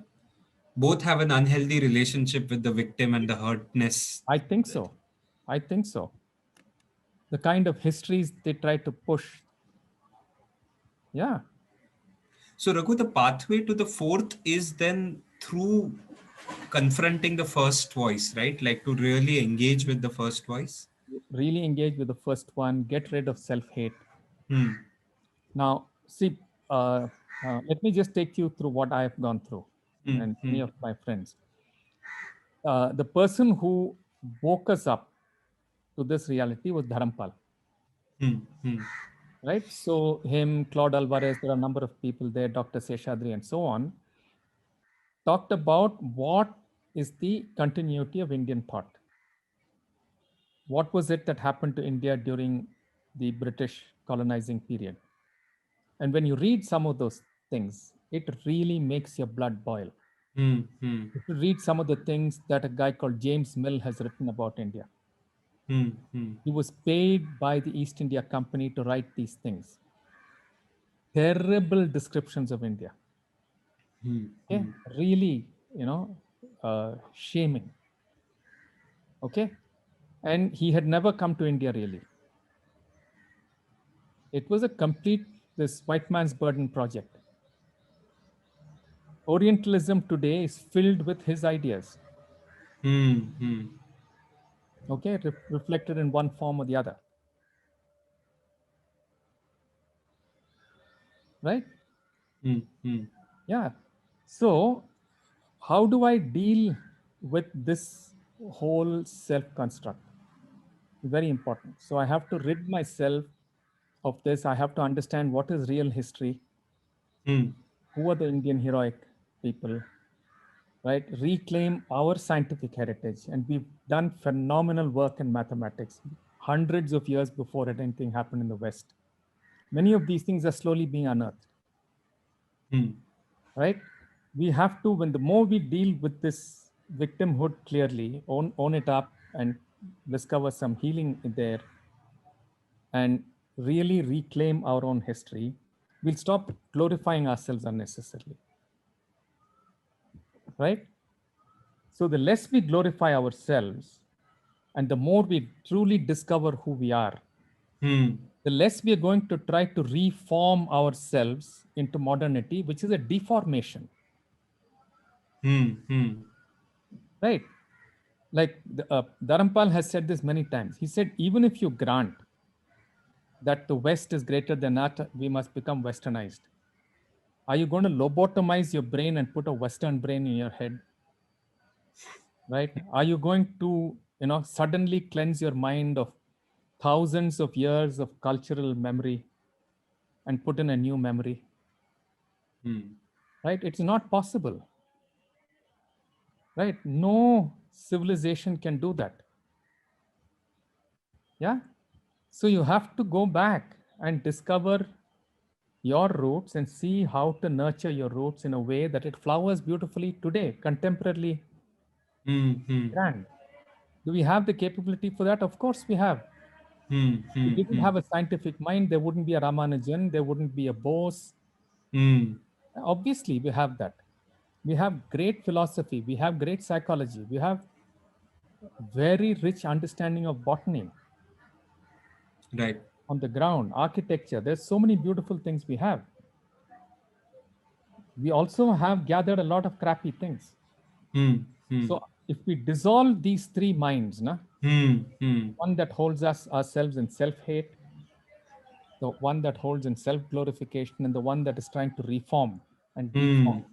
Both have an unhealthy relationship with the victim and the hurtness. I think so. The kind of histories they try to push. Yeah. So, Raghu, the pathway to the fourth is then through confronting the first voice, right? Like to really engage with the first voice. Really engage with the first one, get rid of self-hate. Now, see, let me just take you through what I have gone through and many of my friends. The person who woke us up to this reality was Dharampal. Right? So him, Claude Alvarez, there are a number of people there, Dr. Seshadri and so on, talked about what is the continuity of Indian thought. What was it that happened to India during the British colonizing period? And when you read some of those things, it really makes your blood boil. If you read some of the things that a guy called James Mill has written about India, he was paid by the East India Company to write these things. Terrible descriptions of India. Okay? Really, shaming. Okay? And he had never come to India really. It was a complete, this white man's burden project. Orientalism today is filled with his ideas. Okay, reflected in one form or the other. Right? Yeah. So, how do I deal with this whole self-construct? Very important. So, I have to rid myself of this. I have to understand what is real history. Who are the Indian heroic people? right? Reclaim our scientific heritage. And we've done phenomenal work in mathematics hundreds of years before anything happened in the West. Many of these things are slowly being unearthed, right? We have to, when the more we deal with this victimhood clearly, own it up and discover some healing in there and really reclaim our own history, we'll stop glorifying ourselves unnecessarily, right? So the less we glorify ourselves and the more we truly discover who we are, the less we are going to try to reform ourselves into modernity, which is a deformation, right? Like Dharampal has said this many times. He said, even if you grant that the West is greater than us, we must become westernized. Are you going to lobotomize your brain and put a Western brain in your head? Right? Are you going to, suddenly cleanse your mind of thousands of years of cultural memory and put in a new memory? Right? It's not possible. Right? No civilization can do that. Yeah. So you have to go back and discover your roots and see how to nurture your roots in a way that it flowers beautifully today, contemporarily grand. Do we have the capability for that? Of course we have. If we didn't have a scientific mind, there wouldn't be a Ramanujan, there wouldn't be a Bose. Obviously, we have that. We have great philosophy, we have great psychology, we have very rich understanding of botany Right. on the ground, architecture. There's so many beautiful things we have. We also have gathered a lot of crappy things. So if we dissolve these three minds, one that holds us ourselves in self-hate, the one that holds in self-glorification, and the one that is trying to reform and deform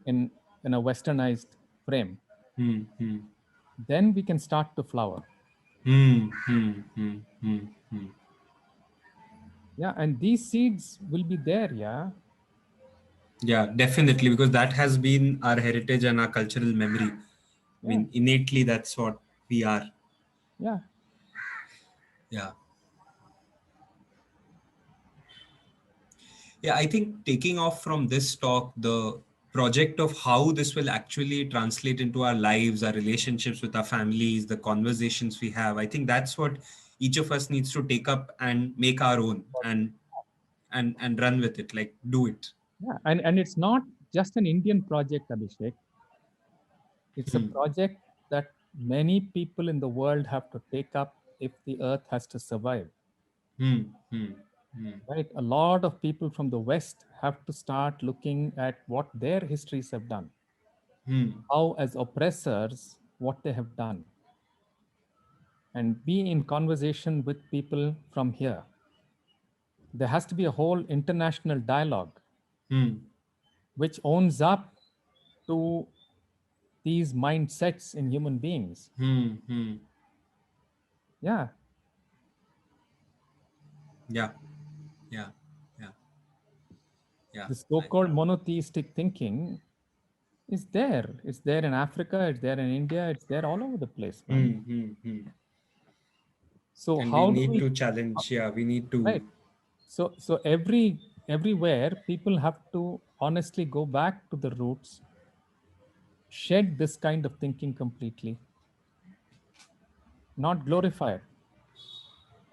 in a westernized frame, then we can start to flower. Yeah, and these seeds will be there. Yeah, definitely, because that has been our heritage and our cultural memory. I mean, innately, that's what we are. Yeah. Yeah. Yeah, I think taking off from this talk, the project of how this will actually translate into our lives, our relationships with our families, the conversations we have, I think that's what each of us needs to take up and make our own and run with it, like do it. Yeah. And it's not just an Indian project, Abhishek. It's a project that many people in the world have to take up if the earth has to survive. Right? A lot of people from the West have to start looking at what their histories have done, how, as oppressors, what they have done, and be in conversation with people from here. There has to be a whole international dialogue which owns up to these mindsets in human beings. Yeah. Yeah. Yeah. Yeah. Yeah. The so-called monotheistic thinking is there. It's there in Africa, it's there in India, it's there all over the place, man. So And we how do need we, to challenge. Yeah, we need to. right? So everywhere people have to honestly go back to the roots, shed this kind of thinking completely, not glorify it.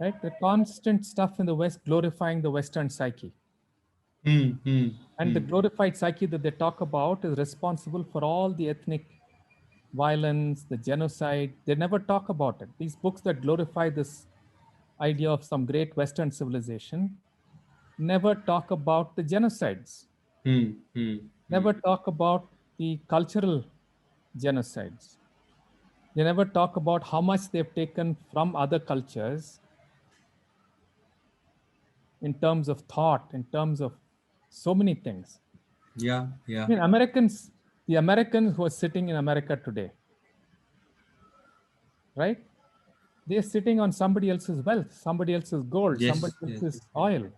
Right? The constant stuff in the West glorifying the Western psyche. And the glorified psyche that they talk about is responsible for all the ethnic violence, the genocide. They never talk about it. These books that glorify this idea of some great Western civilization never talk about the genocides, never talk about the cultural genocides. They never talk about how much they've taken from other cultures in terms of thought, in terms of so many things. Yeah. Yeah. I mean, the Americans who are sitting in America today, right? They're sitting on somebody else's wealth, somebody else's gold, somebody Yes. Yes. else's oil.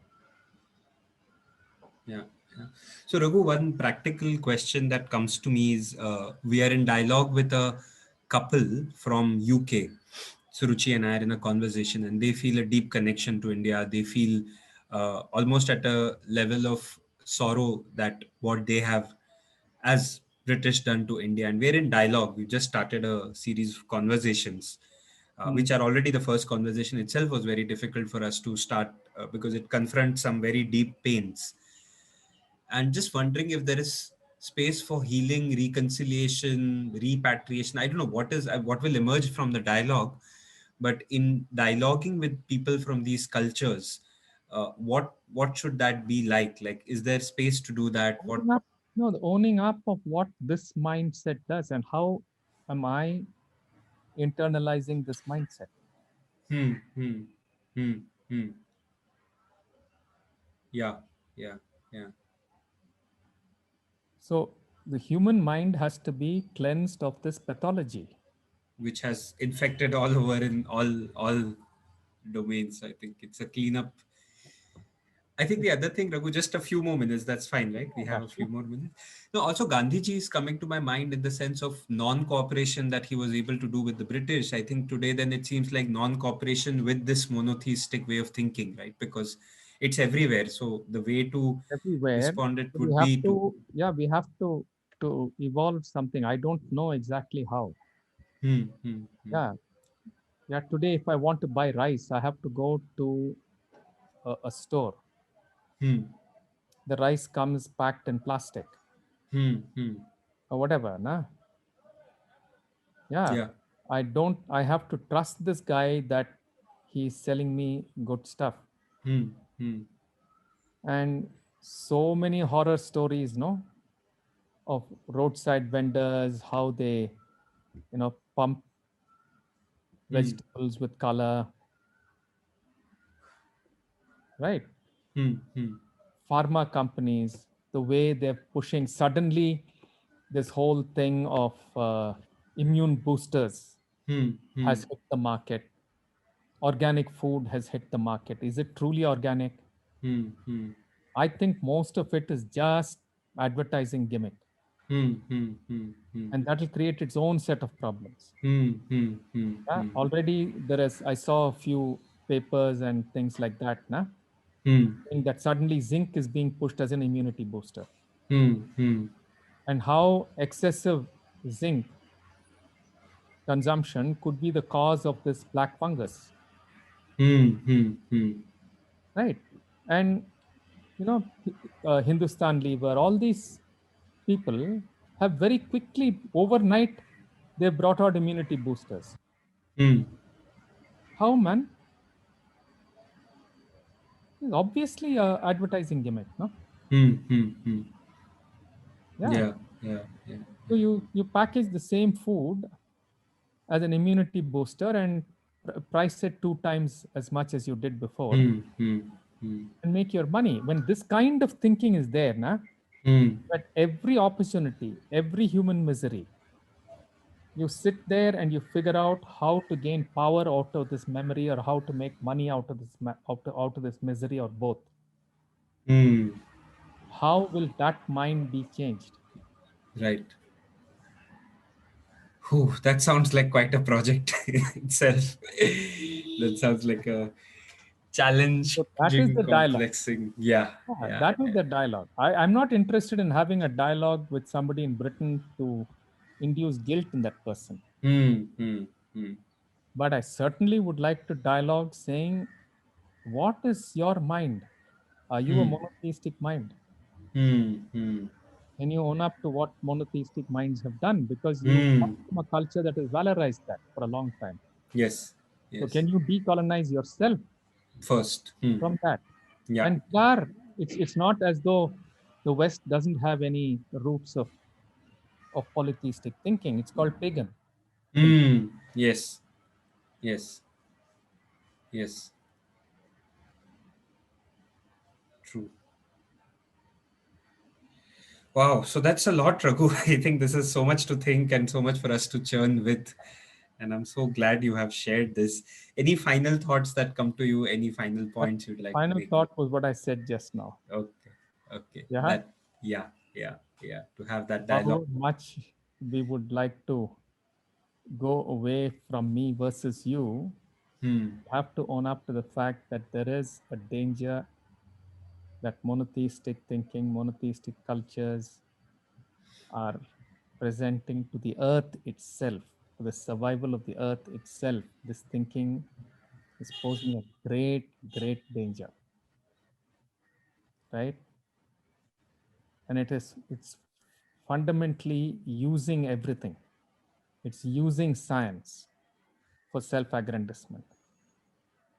Yeah. Yeah. So, Raghu, one practical question that comes to me is we are in dialogue with a couple from UK. Suruchi and I are in a conversation, and they feel a deep connection to India. They feel almost at a level of sorrow that what they have as British done to India. And we're in dialogue. We just started a series of conversations, Hmm. which are already the first conversation itself was very difficult for us to start because it confronts some very deep pains, and just wondering if there is space for healing, reconciliation, repatriation. I don't know what will emerge from the dialogue, but in dialoguing with people from these cultures, what should that be like? Like, is there space to do that? What? Owning up, no, the owning up of what this mindset does and how am I internalizing this mindset. Hmm. Hmm. Hmm. Hmm. Yeah. Yeah. Yeah. So the human mind has to be cleansed of this pathology. Which has infected all over in all domains. I think it's a cleanup. I think the other thing, Raghu, just a few more minutes. That's fine, right? We have a few more minutes. No, also Gandhiji is coming to my mind in the sense of non-cooperation that he was able to do with the British. I think today then it seems like non-cooperation with this monotheistic way of thinking, right? Because it's everywhere. So the way to Everywhere. respond it So we would have be to to, yeah, we have to evolve something. I don't know exactly how. hmm, hmm, hmm, Yeah, yeah. Today, if I want to buy rice, I have to go to a store. hmm, The rice comes packed in plastic hmm, hmm. or whatever. Nah? Yeah, Yeah. I have to trust this guy that he's selling me good stuff. Hmm, hmm, And so many horror stories, no, of roadside vendors, how they, pump hmm, vegetables with color, right? hmm, hmm, Pharma companies, the way they're pushing suddenly this whole thing of immune boosters hmm, hmm, has hit the market. Organic food has hit the market. Is it truly organic? hmm, hmm. I think most of it is just advertising gimmick, Hmm, hmm, hmm, hmm, and that will create its own set of problems. hmm, hmm, hmm, Yeah, hmm, already there is. I saw a few papers and things like that. Nah? hmm, Saying that suddenly zinc is being pushed as an immunity booster, hmm, hmm, and how excessive zinc consumption could be the cause of this black fungus, hmm, hmm, hmm, right? And Hindustan Lever, all these people have very quickly overnight they brought out immunity boosters. hmm, How, man? It's obviously a advertising gimmick, no? hmm, hmm, hmm. Yeah. Yeah, yeah, yeah. So you package the same food as an immunity booster and price it 2 times as much as you did before Hmm, hmm, hmm, and make your money. When this kind of thinking is there, na, hmm, that every opportunity, every human misery, you sit there and you figure out how to gain power out of this memory or how to make money out of this out of this misery or both. hmm. How will that mind be changed? Right. Whew, that sounds like quite a project itself. That sounds like a So that is challenging, the dialogue. complexing. Yeah, Yeah, yeah, that is yeah. the dialogue. I'm not interested in having a dialogue with somebody in Britain to induce guilt in that person. Hmm, hmm, hmm, But I certainly would like to dialogue saying, what is your mind? Are you a hmm, monotheistic mind? hmm, hmm, Can you own up to what monotheistic minds have done? Because you come hmm. from a culture that has valorized that for a long time. Yes, So yes. can you decolonize yourself First. Hmm. from that? Yeah. And yeah, it's not as though the West doesn't have any roots of polytheistic thinking. It's called pagan thinking. Hmm. Yes. Yes. Yes. True. Wow. So that's a lot, Raghu. I think this is so much to think and so much for us to churn with. And I'm so glad you have shared this. Any final thoughts that come to you? Any final That points you'd like to final make? thought was what I said just now. Okay. Okay. Yeah. That, yeah, yeah, yeah. To have that dialogue. However much we would like to go away from me versus you, Hmm. have to own up to the fact that there is a danger that monotheistic thinking, monotheistic cultures are presenting to the earth itself, to the survival of the earth itself. This thinking is posing a great, great danger, right? And it's fundamentally using everything. It's using science for self-aggrandizement.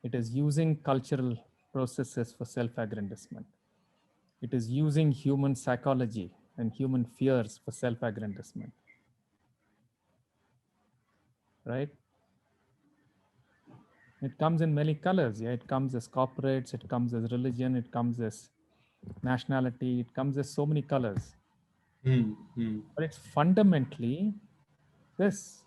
It is using cultural processes for self-aggrandizement. It is using human psychology and human fears for self-aggrandizement, right? It comes in many colors. Yeah, it comes as corporates, it comes as religion, it comes as nationality, it comes as so many colors. Hmm. Hmm. But it's fundamentally this.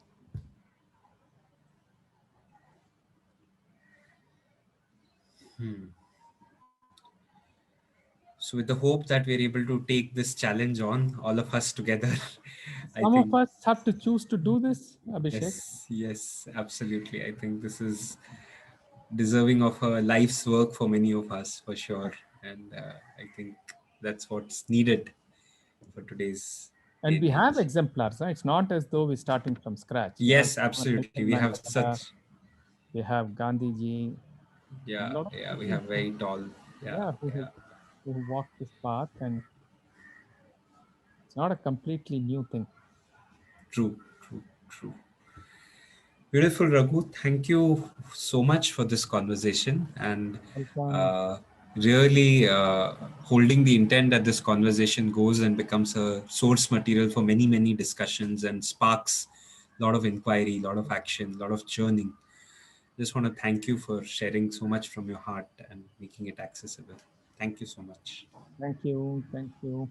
So, with the hope that we're able to take this challenge on, all of us together, I Some of think, us have to choose to do this, Abhishek. yes, yes, absolutely. I think this is deserving of a life's work for many of us, for sure. And I think that's what's needed for today's day And and we have age. exemplars. Huh? It's not as though we're starting from scratch. We have Yes, absolutely. Nelson We have Mandela, such, we have Gandhiji, a yeah, lot of yeah, we people have who, very tall, yeah, yeah, yeah, who walked this path, and it's not a completely new thing. true, true, true. Beautiful, Raghu. Thank you so much for this conversation and Welcome. uh, really holding the intent that this conversation goes and becomes a source material for many, many discussions and sparks a lot of inquiry, a lot of action, a lot of churning. Just want to thank you for sharing so much from your heart and making it accessible. Thank you so much. Thank you. Thank you.